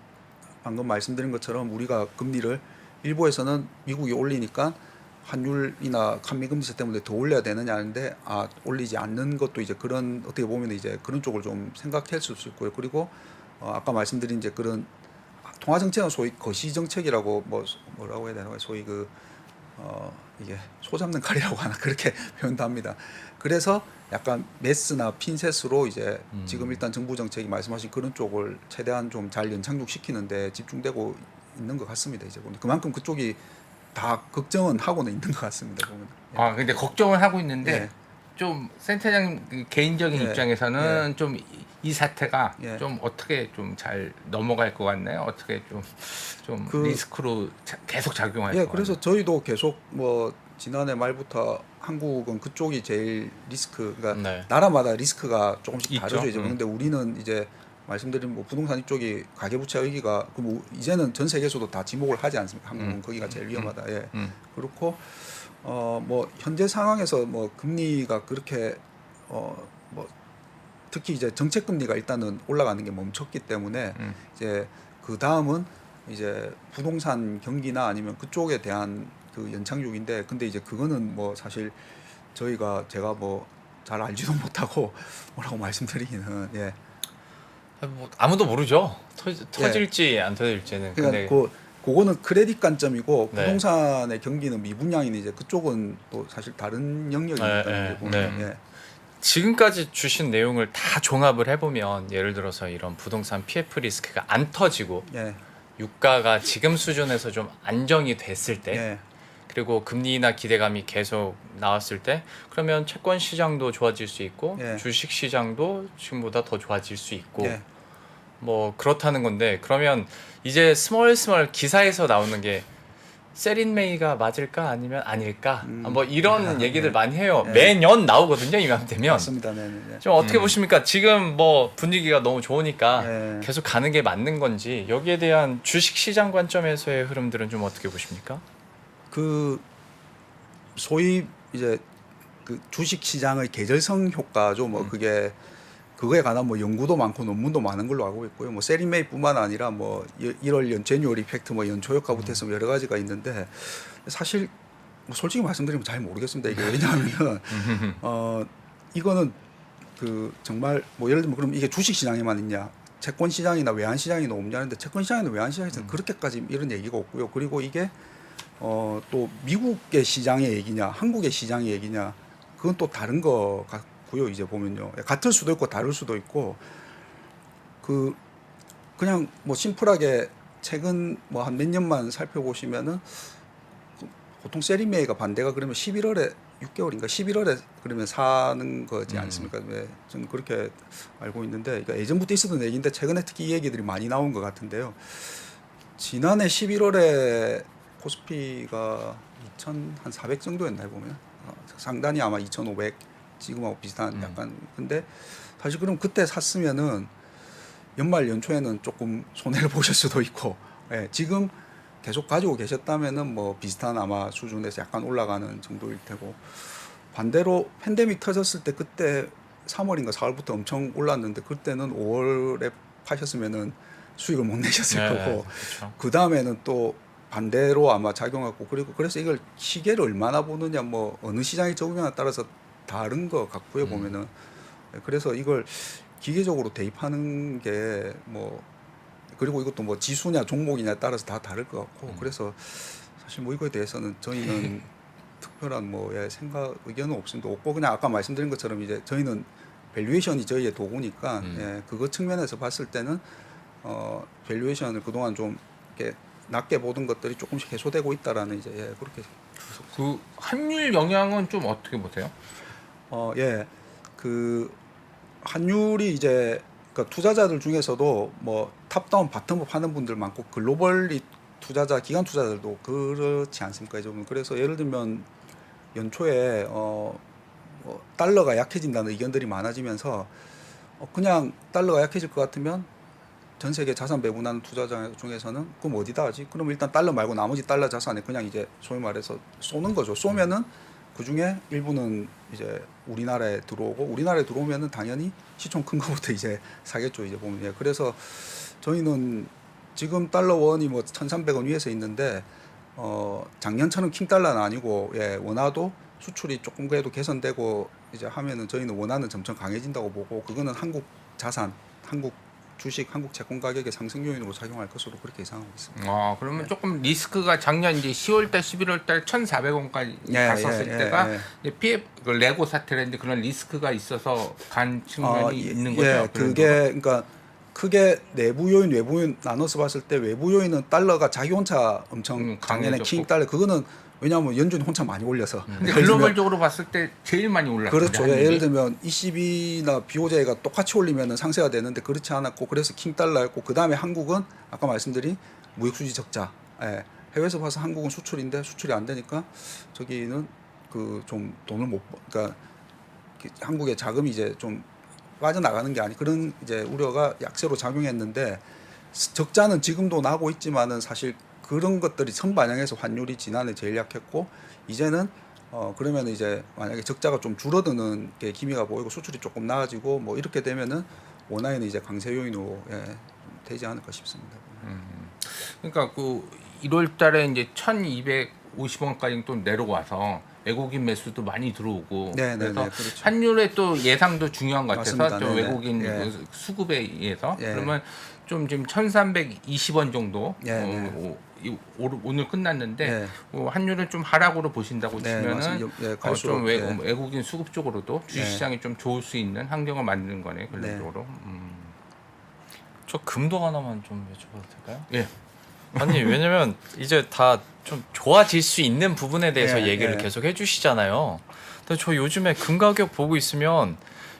방금 말씀드린 것처럼 우리가 금리를 일부에서는 미국이 올리니까 환율이나 한미금리세 때문에 더 올려야 되느냐는데 올리지 않는 것도 이제 그런 어떻게 보면 이제 그런 쪽을 좀 생각할 수 있고요. 그리고 아까 말씀드린 이제 그런 통화 정책은 소위 거시 정책이라고 뭐라고 해야 되나 소위 이게 소 잡는 칼이라고 하나 그렇게 표현도 합니다. 그래서 약간 메스나 핀셋으로 이제 지금 일단 정부 정책이 말씀하신 그런 쪽을 최대한 좀 잘 연착륙시키는데 집중되고 있는 것 같습니다. 이제 보면 그만큼 그쪽이 다 걱정은 하고는 있는 것 같습니다. 보면. 근데 걱정을 하고 있는데 예. 좀 센터장 그 개인적인 예. 입장에서는 좀 이 사태가 예. 좀 어떻게 좀 잘 넘어갈 것 같나요? 어떻게 좀 리스크로 계속 작용할 것 예, 같나요? 그래서 저희도 계속 뭐 지난해 말부터 한국은 그쪽이 제일 리스크, 그러니까 네. 나라마다 리스크가 조금씩 있죠. 다르죠. 이제 그런데 우리는 이제 말씀드린 뭐 부동산 이쪽이 가계부채 위기가 뭐 이제는 전 세계에서도 다 지목을 하지 않습니까? 한국은 거기가 제일 위험하다. 예, 그렇고 뭐 현재 상황에서 뭐 금리가 그렇게 뭐 특히 이제 정책 금리가 일단은 올라가는 게 멈췄기 때문에 이제 그 다음은 이제 부동산 경기나 아니면 그쪽에 대한 그 연착륙인데 근데 이제 그거는 뭐 사실 제가 뭐 잘 알지도 못하고 뭐라고 말씀드리기는 예. 뭐 아무도 모르죠. 터질지 안 터질지는. 그러니까 근데 그거는 크레딧 관점이고 네. 부동산의 경기는 미분양인 이제 그쪽은 또 사실 다른 영역이니까 네, 보면 네. 예. 지금까지 주신 내용을 다 종합을 해보면 예를 들어서 이런 부동산 PF 리스크가 안 터지고 예. 유가가 지금 수준에서 좀 안정이 됐을 때 예. 그리고 금리나 기대감이 계속 나왔을 때 그러면 채권 시장도 좋아질 수 있고 예. 주식 시장도 지금보다 더 좋아질 수 있고 예. 뭐 그렇다는 건데 그러면 이제 스몰 기사에서 나오는 게 세린 메이가 맞을까 아니면 아닐까 뭐 이런 얘기들 예. 많이 해요. 예. 매년 나오거든요. 이맘되면. 맞습니다. 네. 네. 좀 어떻게 보십니까? 지금 뭐 분위기가 너무 좋으니까 예. 계속 가는 게 맞는 건지 여기에 대한 주식 시장 관점에서의 흐름들은 좀 어떻게 보십니까? 그 소위 이제 그 주식 시장의 계절성 효과죠. 뭐 그거에 관한 뭐 연구도 많고 논문도 많은 걸로 알고 있고요. 뭐 세리메이뿐만 아니라 뭐 1월 제뉴얼 이펙트 뭐 연초 효과부터 해서 여러 가지가 있는데 사실 뭐 솔직히 말씀드리면 잘 모르겠습니다. 이게 왜냐하면은 이거는 그 정말 뭐 예를 들면 그럼 이게 주식 시장에만 있냐? 채권 시장이나 외환 시장에는 없냐는데 채권 시장이나 외환 시장에서는 그렇게까지 이런 얘기가 없고요. 그리고 이게 또 미국의 시장의 얘기냐, 한국의 시장의 얘기냐, 그건 또 다른 거 같고요. 이제 보면요, 같을 수도 있고 다를 수도 있고, 그냥 뭐 심플하게 최근 뭐 한 몇 년만 살펴보시면은 보통 세리메이가 반대가 그러면 11월에 6개월인가 11월에 그러면 사는 거지 않습니까? 저는 그렇게 알고 있는데, 그러니까 예전부터 있었던 얘기인데 최근에 특히 이 얘기들이 많이 나온 것 같은데요. 지난해 11월에 코스피가 2,400 정도였나요 보면 상단이 아마 2,500 지금하고 비슷한 약간 근데 사실 그럼 그때 샀으면은 연말 연초에는 조금 손해를 보실 수도 있고 예, 지금 계속 가지고 계셨다면은 뭐 비슷한 아마 수준에서 약간 올라가는 정도일 테고 반대로 팬데믹 터졌을 때 그때 3월인가 4월부터 엄청 올랐는데 그때는 5월에 파셨으면은 수익을 못 내셨을 거고 그렇죠. 그 다음에는 또 반대로 아마 작용하고 그리고 그래서 이걸 시계를 얼마나 보느냐 뭐 어느 시장에 적용하냐에 따라서 다른 것 같고요 보면은 그래서 이걸 기계적으로 대입하는 게 뭐 그리고 이것도 뭐 지수냐 종목이냐에 따라서 다 다를 것 같고 그래서 사실 뭐 이거에 대해서는 저희는 특별한 뭐 생각 의견은 없습니다. 없고 그냥 아까 말씀드린 것처럼 이제 저희는 밸류에이션이 저희의 도구니까 예, 그거 측면에서 봤을 때는 밸류에이션을 그동안 좀 이렇게 낮게 보던 것들이 조금씩 해소되고 있다라는 이제 그렇게 그 환율 영향은 좀 어떻게 보세요? 예. 그 환율이 이제 그러니까 투자자들 중에서도 뭐 탑다운 바텀업 하는 분들 많고 글로벌 투자자 기관 투자자들도 그렇지 않습니까? 좀 그래서 예를 들면 연초에 뭐 달러가 약해진다는 의견들이 많아지면서 그냥 달러가 약해질 것 같으면 전 세계 자산 배분하는 투자자 중에서는 그럼 어디다 하지? 그럼 일단 달러 말고 나머지 달러 자산에 그냥 이제 소위 말해서 쏘는 거죠. 쏘면은 그 중에 일부는 이제 우리나라에 들어오고 우리나라에 들어오면은 당연히 시총 큰 거부터 이제 사겠죠. 이제 보면 예. 그래서 저희는 지금 달러 원이 뭐 1,300원 위에서 있는데 작년처럼 킹 달러는 아니고 예, 원화도 수출이 조금 그래도 개선되고 이제 하면은 저희는 원화는 점점 강해진다고 보고 그거는 한국 자산, 한국 주식, 한국 채권 가격의 상승 요인으로 작용할 것으로 그렇게 예상하고 있습니다. 그러면 조금 리스크가 작년 이제 10월달, 11월달 1,400원까지 갔었을 때가 이제 PF 그 레고 사태라든지 그런 리스크가 있어서 간 측면이 있는 거죠. 예, 그게 그러니까 크게 내부 요인, 외부 요인 나눠서 봤을 때 외부 요인은 달러가 자기 혼자 엄청 작년에 킹 달러 그거는 왜냐하면 연준이 혼자 많이 올려서. 근데 글로벌적으로 봤을 때 제일 많이 올랐죠. 그렇죠. 예를 들면 ECB나 BOJ가 똑같이 올리면 상세가 되는데 그렇지 않았고 그래서 킹 달러였고 그 다음에 한국은 아까 말씀드린 무역 수지 적자. 예. 해외에서 봐서 한국은 수출인데 수출이 안 되니까 저기는 그 좀 돈을 못 그러니까 한국의 자금이 이제 좀 빠져나가는 게 아니 그런 이제 우려가 약세로 작용했는데 적자는 지금도 나고 있지만은 사실 그런 것들이 선반영해서 환율이 지난해 제일 약했고 이제는 그러면 이제 만약에 적자가 좀 줄어드는 게 기미가 보이고 수출이 조금 나아지고 뭐 이렇게 되면은 원화에는 이제 강세 요인으로 예, 좀 되지 않을까 싶습니다. 그러니까 그 1월달에 이제 1,250원까지 또 내려와서 외국인 매수도 많이 들어오고 그래서 그렇죠. 환율의 또 예상도 중요한 것 같아서 맞습니다. 좀 네네. 외국인 예. 수급에 의해서 예. 그러면 좀 지금 1,320원 정도 오늘 끝났는데 환율을 좀 하락으로 보신다고 치면은 좀 외국인 수급 쪽으로도 주식시장이 좀 좋을 수 있는 환경을 만드는 거네 결론적으로. 저 금도 하나만 좀 여쭤봐도 될까요? 예. 아니 왜냐면 이제 다 좀 좋아질 수 있는 부분에 대해서 얘기를 계속 해주시잖아요. 근데 저 요즘에 금 가격 보고 있으면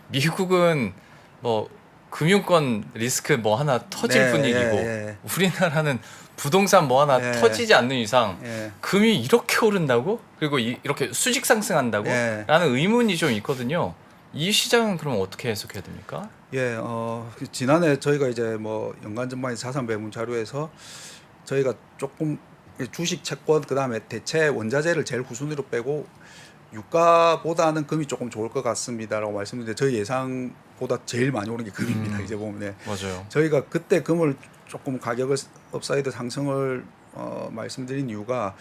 미국은 뭐 금융권 리스크 뭐 하나 터질 분위기고 우리나라는 부동산 뭐 하나 터지지 않는 이상 금이 이렇게 오른다고? 그리고 이렇게 수직 상승한다고? 라는 의문이 좀 있거든요. 이 시장은 그럼 어떻게 해석해야 됩니까? 예, 지난해 저희가 이제 뭐 연간 전반의 자산 배분 자료에서 저희가 조금 주식, 채권, 그 다음에 대체 원자재를 제일 후순위로 빼고 유가보다는 금이 조금 좋을 것 같습니다라고 말씀드렸는데 저희 예상보다 제일 많이 오른 게 금입니다. 이제 보면 맞아요. 저희가 그때 금을 조금 가격을 업사이드 상승을 말씀드린 이유가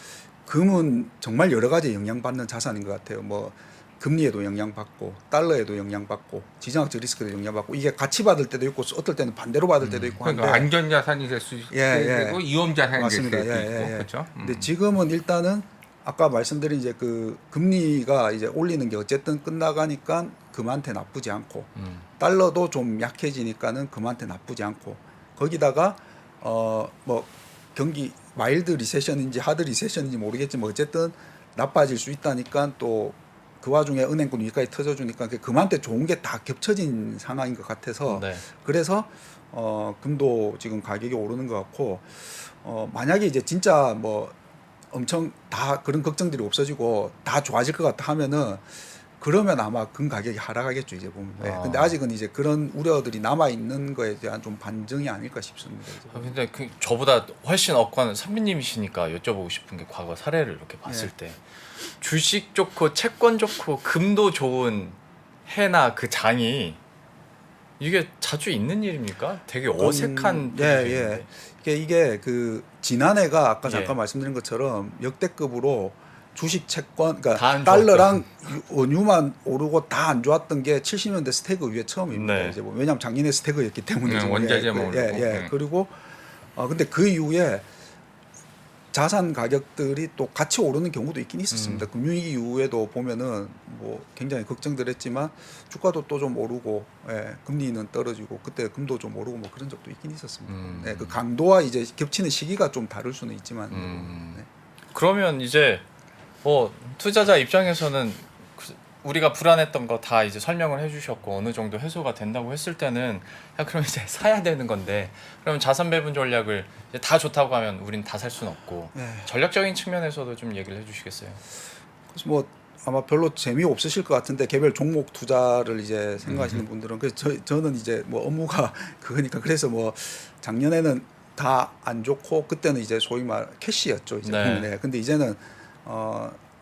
금은 정말 여러 가지 영향받는 자산인 것 같아요. 뭐 금리에도 영향받고 달러에도 영향받고 지정학적 리스크에도 영향받고 이게 같이 받을 때도 있고 어떨 때는 반대로 받을 때도 있고 그러니까 안전 자산이 될 수 있고 위험 자산이 될 수도 있고 그렇죠. 근데 지금은 일단은 아까 말씀드린 이제 그 금리가 이제 올리는 게 어쨌든 끝나가니까 금한테 나쁘지 않고 달러도 좀 약해지니까는 금한테 나쁘지 않고 거기다가 뭐 경기 마일드 리세션인지 하드 리세션인지 모르겠지만 어쨌든 나빠질 수 있다니까 또 그 와중에 은행권 위기까지 터져주니까 금한테 좋은 게 다 겹쳐진 상황인 것 같아서 그래서 금도 지금 가격이 오르는 것 같고 만약에 이제 진짜 뭐 엄청 다 그런 걱정들이 없어지고 다 좋아질 것 같다 하면은 그러면 아마 금 가격이 하락하겠죠 이제 보면. 근데 아직은 이제 그런 우려들이 남아 있는 거에 대한 좀 반증이 아닐까 싶습니다. 근데 그 저보다 훨씬 업권 선배님이시니까 여쭤보고 싶은 게 과거 사례를 이렇게 봤을 때 주식 좋고 채권 좋고 금도 좋은 해나 그 장이 이게 자주 있는 일입니까? 되게 어색한 이게 그 지난해가 아까 잠깐 말씀드린 것처럼 역대급으로 주식 채권 그러니까 달러랑 원유만 오르고 다 안 좋았던 게 70년대 스태그 위에 처음입니다. 이제 뭐 왜냐하면 작년에 스태그였기 때문에 원자재만 그리고 근데 그 이후에 자산 가격들이 또 같이 오르는 경우도 있긴 있었습니다. 금융위기 이후에도 보면은 뭐 굉장히 걱정들 했지만 주가도 또 좀 오르고 금리는 떨어지고 그때 금도 좀 오르고 뭐 그런 적도 있긴 있었습니다. 그 강도와 이제 겹치는 시기가 좀 다를 수는 있지만 그러면 이제 투자자 입장에서는 우리가 불안했던 거 다 이제 설명을 해주셨고 어느 정도 해소가 된다고 했을 때는 야 그럼 이제 사야 되는 건데 그러면 자산 배분 전략을 이제 다 좋다고 하면 우린 다 살 수는 없고 전략적인 측면에서도 좀 얘기를 해주시겠어요? 그래서 뭐 아마 별로 재미없으실 것 같은데 개별 종목 투자를 이제 생각하시는 분들은 그래서 저는 이제 뭐 업무가 그거니까 그래서 뭐 작년에는 다 안 좋고 그때는 이제 소위 말 캐시였죠 이제. 네. 근데 이제는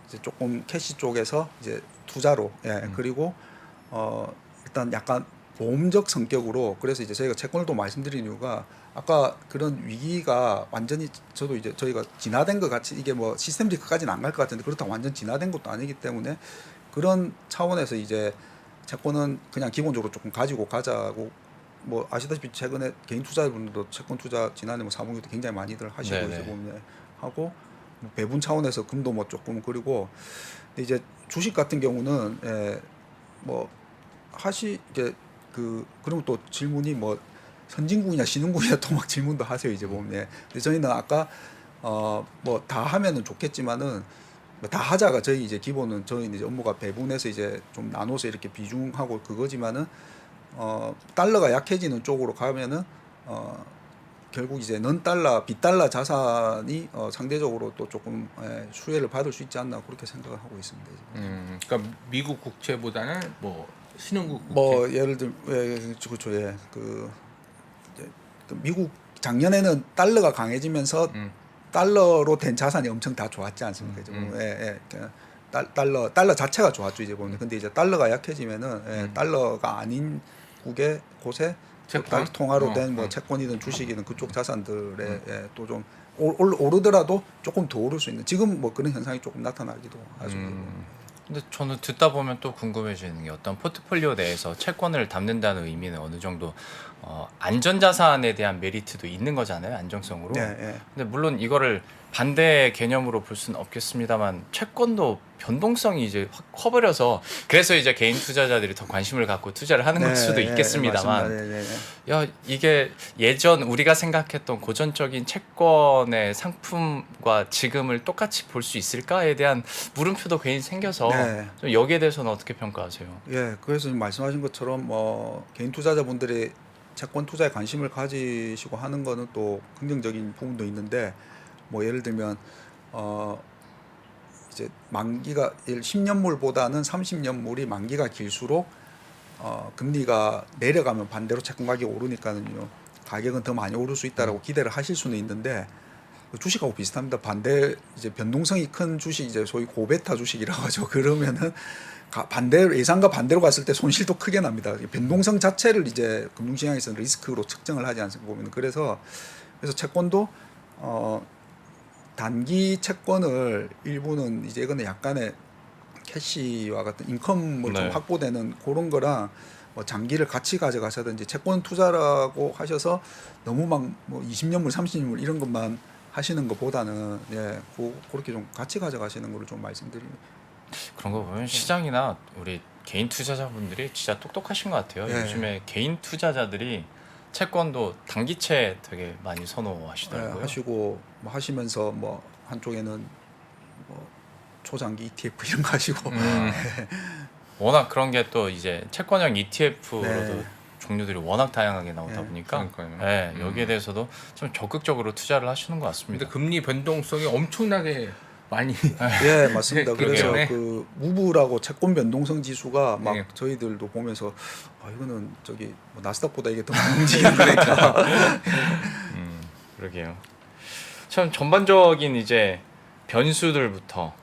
이제 조금 캐시 쪽에서 이제 투자로 그리고 일단 약간 보험적 성격으로 그래서 이제 저희가 채권을 또 말씀드린 이유가 아까 그런 위기가 완전히 저도 이제 저희가 진화된 것 같이 이게 뭐 시스템 리스크까지는 안 갈 것 같은데 그렇다고 완전 진화된 것도 아니기 때문에 그런 차원에서 이제 채권은 그냥 기본적으로 조금 가지고 가자고 뭐 아시다시피 최근에 개인 투자분들도 채권 투자 지난해 뭐 사분기도 굉장히 많이들 하시고 네네. 이제 보면 하고 뭐 배분 차원에서 금도 뭐 조금 그리고 근데 이제 주식 같은 경우는 뭐 이게 그러면 또 질문이 뭐 선진국이냐 신흥국이냐 또 막 질문도 하세요 이제 보면. 근데 저희는 아까 뭐 다 하면은 좋겠지만은 뭐다 하자가 저희 이제 기본은 저희는 이제 업무가 배분해서 이제 좀 나눠서 이렇게 비중하고 그거지만은 달러가 약해지는 쪽으로 가면은 결국 이제 넌달러 비달러 자산이 상대적으로 또 조금 수혜를 받을 수 있지 않나 그렇게 생각을 하고 있습니다. 그러니까 미국 국채보다는 뭐 신흥국 국채. 뭐 예를 들면 그렇죠. 이제 미국 작년에는 달러가 강해지면서 달러로 된 자산이 엄청 다 좋았지 않습니까? 이제 보면 달러 자체가 좋았죠 이제 보면. 근데 이제 달러가 약해지면은 달러가 아닌 곳에 채권? 통화로 된 뭐 채권이든 주식이든 그쪽 자산들에 또 좀 오르더라도 조금 더 오를 수 있는 지금 뭐 그런 현상이 조금 나타나기도 하죠. 근데 저는 듣다 보면 또 궁금해지는 게 어떤 포트폴리오 내에서 채권을 담는다는 의미는 어느 정도 안전자산에 대한 메리트도 있는 거잖아요. 안정성으로. 근데 물론 이거를 반대 개념으로 볼 수는 없겠습니다만 채권도 변동성이 이제 확 커버려서 그래서 이제 개인 투자자들이 더 관심을 갖고 투자를 하는 걸 수도 있겠습니다만 야 이게 예전 우리가 생각했던 고전적인 채권의 상품과 지금을 똑같이 볼 수 있을까에 대한 물음표도 괜히 생겨서 좀 여기에 대해서는 어떻게 평가하세요? 그래서 지금 말씀하신 것처럼 뭐 개인 투자자분들이 채권 투자에 관심을 가지시고 하는 거는 또 긍정적인 부분도 있는데 뭐 예를 들면 이제 만기가 10년물보다는 30년물이 만기가 길수록 금리가 내려가면 반대로 채권 가격이 오르니까는요 가격은 더 많이 오를 수 있다라고 기대를 하실 수는 있는데 주식하고 비슷합니다. 반대 이제 변동성이 큰 주식 이제 소위 고베타 주식이라고 하죠. 그러면은 반대로 예상과 반대로 갔을 때 손실도 크게 납니다. 변동성 자체를 이제 금융시장에서는 리스크로 측정을 하지 않습니까? 보면 그래서 채권도 단기 채권을 일부는 이제 이거는 약간의 캐시와 같은 인컴을 좀 확보되는 그런 거랑 뭐 장기를 같이 가져가셔든지 채권 투자라고 하셔서 너무 막 뭐 20년물, 30년물 이런 것만 하시는 것보다는 그렇게 좀 같이 가져가시는 거를 좀 말씀드립니다. 그런 거 보면 시장이나 우리 개인 투자자분들이 진짜 똑똑하신 것 같아요. 요즘에 개인 투자자들이 채권도 단기채 되게 많이 선호하시더라고요. 하시고 뭐 하시면서 뭐 한쪽에는 뭐 초장기 ETF 이런 거 하시고 워낙 그런 게 또 이제 채권형 ETF로도 종류들이 워낙 다양하게 나오다 보니까 여기에 대해서도 좀 적극적으로 투자를 하시는 것 같습니다. 근데 금리 변동성이 엄청나게 많이 맞습니다. 그래서 그 무브라고 채권 변동성 지수가 막 저희들도 보면서 이거는 저기 뭐 나스닥보다 이게 더 많이 움직이는 거니까. 그러게요. 참 전반적인 이제 변수들부터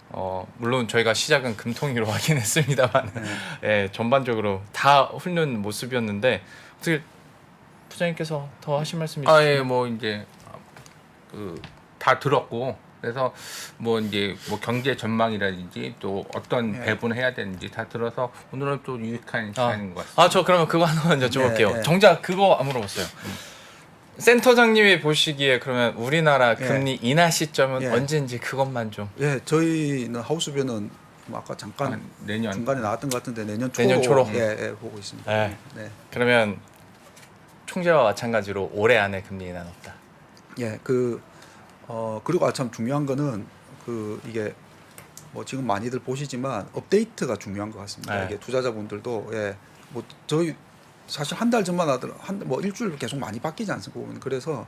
물론 저희가 시작은 금통위로 하긴 했습니다만 전반적으로 다 훑는 모습이었는데 어떻게 부장님께서 더 하실 말씀이 있으세요? 뭐 이제 다 들었고 그래서 뭐 이제 뭐 경제 전망이라든지 또 어떤 배분을 해야 되는지 다 들어서 오늘은 또 유익한 시간인 것 같습니다. 저 그러면 그거 하나만 여쭤볼게요. 정작 그거 안 물어봤어요. 센터장님이 보시기에 그러면 우리나라 금리 인하 시점은 언제인지 그것만 좀. 저희는 하우스뷰는 뭐 아까 잠깐 내년 중간에 나왔던 것 같은데 내년 초로 보고 있습니다. 그러면 총재와 마찬가지로 올해 안에 금리 인하는 없다. 그리고 참 중요한 거는 이게 뭐 지금 많이들 보시지만 업데이트가 중요한 것 같습니다. 네. 이게 투자자분들도 뭐 저희 사실 한 달 전만 하더라도 뭐 일주일 계속 많이 바뀌지 않습니까? 그래서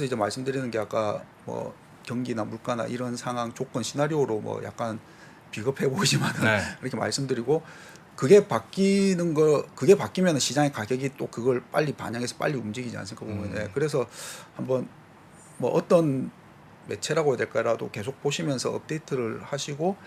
이제 말씀드리는 게 아까 뭐 경기나 물가나 이런 상황 조건 시나리오로 뭐 약간 비겁해 보이지만은 네. 이렇게 말씀드리고 그게 바뀌면 시장의 가격이 또 그걸 빨리 반영해서 빨리 움직이지 않습니까? 보면 그래서 한번 뭐 어떤 매체라고 해야 될까라도 계속 보시면서 업데이트를 하시고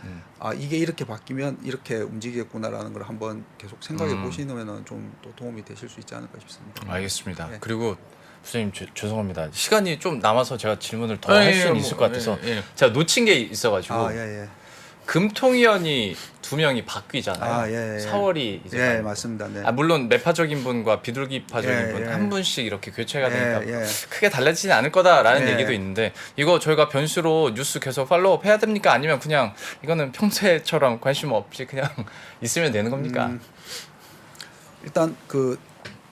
이게 이렇게 바뀌면 이렇게 움직이겠구나라는 걸 한번 계속 생각해 보시면은 좀 또 도움이 되실 수 있지 않을까 싶습니다. 알겠습니다. 네. 그리고 부장님 죄송합니다. 시간이 좀 남아서 제가 질문을 더 할 수는 있을 것 같아서 제가 놓친 게 있어가지고 금통위원이 2명이 바뀌잖아요. 4월이 이제 맞습니다. 네. 물론 매파적인 분과 비둘기파적인 예, 분 예. 한 분씩 이렇게 교체가 되니까 예. 크게 달라지지 않을 거다라는 예. 얘기도 있는데 이거 저희가 변수로 뉴스 계속 팔로우 해야 됩니까? 아니면 그냥 이거는 평소에처럼 관심 없이 그냥 있으면 되는 겁니까? 일단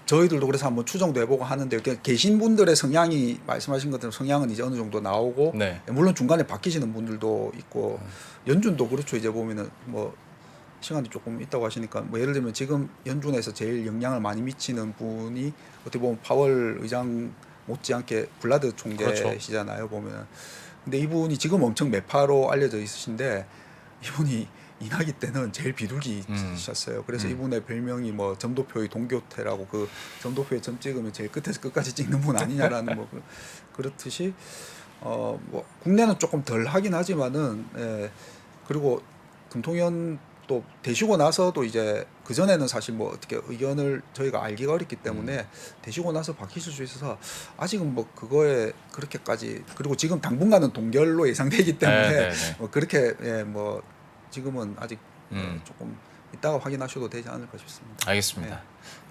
저희들도 그래서 한번 추정도 해보고 하는데 계신 분들의 성향이 말씀하신 것처럼 성향은 이제 어느 정도 나오고 네. 물론 중간에 바뀌시는 분들도 있고 연준도 그렇죠. 이제 보면은 뭐 시간이 조금 있다고 하시니까 뭐 예를 들면 지금 연준에서 제일 영향을 많이 미치는 분이 어떻게 보면 파월 의장 못지않게 블라드 총재시잖아요. 보면 근데 이분이 지금 엄청 매파로 알려져 있으신데 이분이 이낙이 때는 제일 비둘기셨어요. 그래서 이분의 별명이 뭐 점도표의 동교태라고 그 점도표에 점 찍으면 제일 끝에서 끝까지 찍는 분 아니냐라는 뭐 그렇듯이 뭐 국내는 조금 덜 하긴 하지만은 그리고 금통위원 또 되시고 나서도 이제 그 전에는 사실 뭐 어떻게 의견을 저희가 알기가 어렵기 때문에 되시고 나서 바뀌실 수 있어서 아직은 뭐 그거에 그렇게까지 그리고 지금 당분간은 동결로 예상되기 때문에 뭐 그렇게 뭐 지금은 아직 조금 이따가 확인하셔도 되지 않을까 싶습니다. 알겠습니다.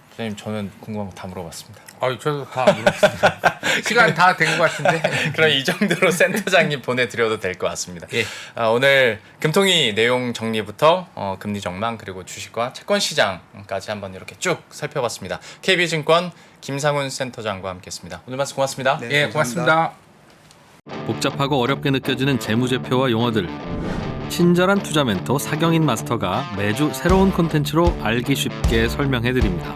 선생님 저는 궁금한 거 다 물어봤습니다. 저도 다 물어봤습니다. 시간 다 된 것 같은데. 그럼 이 정도로 센터장님 보내드려도 될 것 같습니다. 예. 오늘 금통위 내용 정리부터 금리 전망 그리고 주식과 채권 시장까지 한번 이렇게 쭉 살펴봤습니다. KB증권 김상훈 센터장과 함께했습니다. 오늘 말씀 고맙습니다. 네, 예, 고맙습니다. 복잡하고 어렵게 느껴지는 재무제표와 용어들 친절한 투자 멘토 사경인 마스터가 매주 새로운 콘텐츠로 알기 쉽게 설명해드립니다.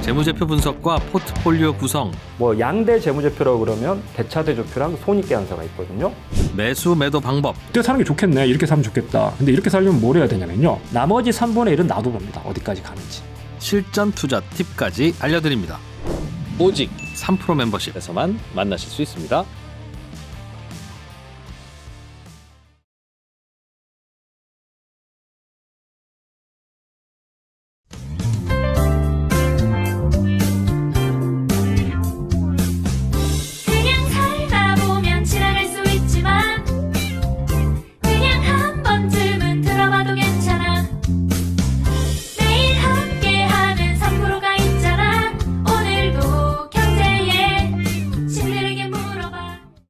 재무제표 분석과 포트폴리오 구성, 뭐 양대 재무제표라고 그러면 대차대조표랑 손익계산서가 있거든요. 매수 매도 방법, 이때 사는 게 좋겠네. 이렇게 사면 좋겠다. 근데 이렇게 살려면 뭘 해야 되냐면요. 나머지 3분의 1은 놔둬봅니다. 어디까지 가는지. 실전 투자 팁까지 알려드립니다. 오직 3프로 멤버십에서만 만나실 수 있습니다.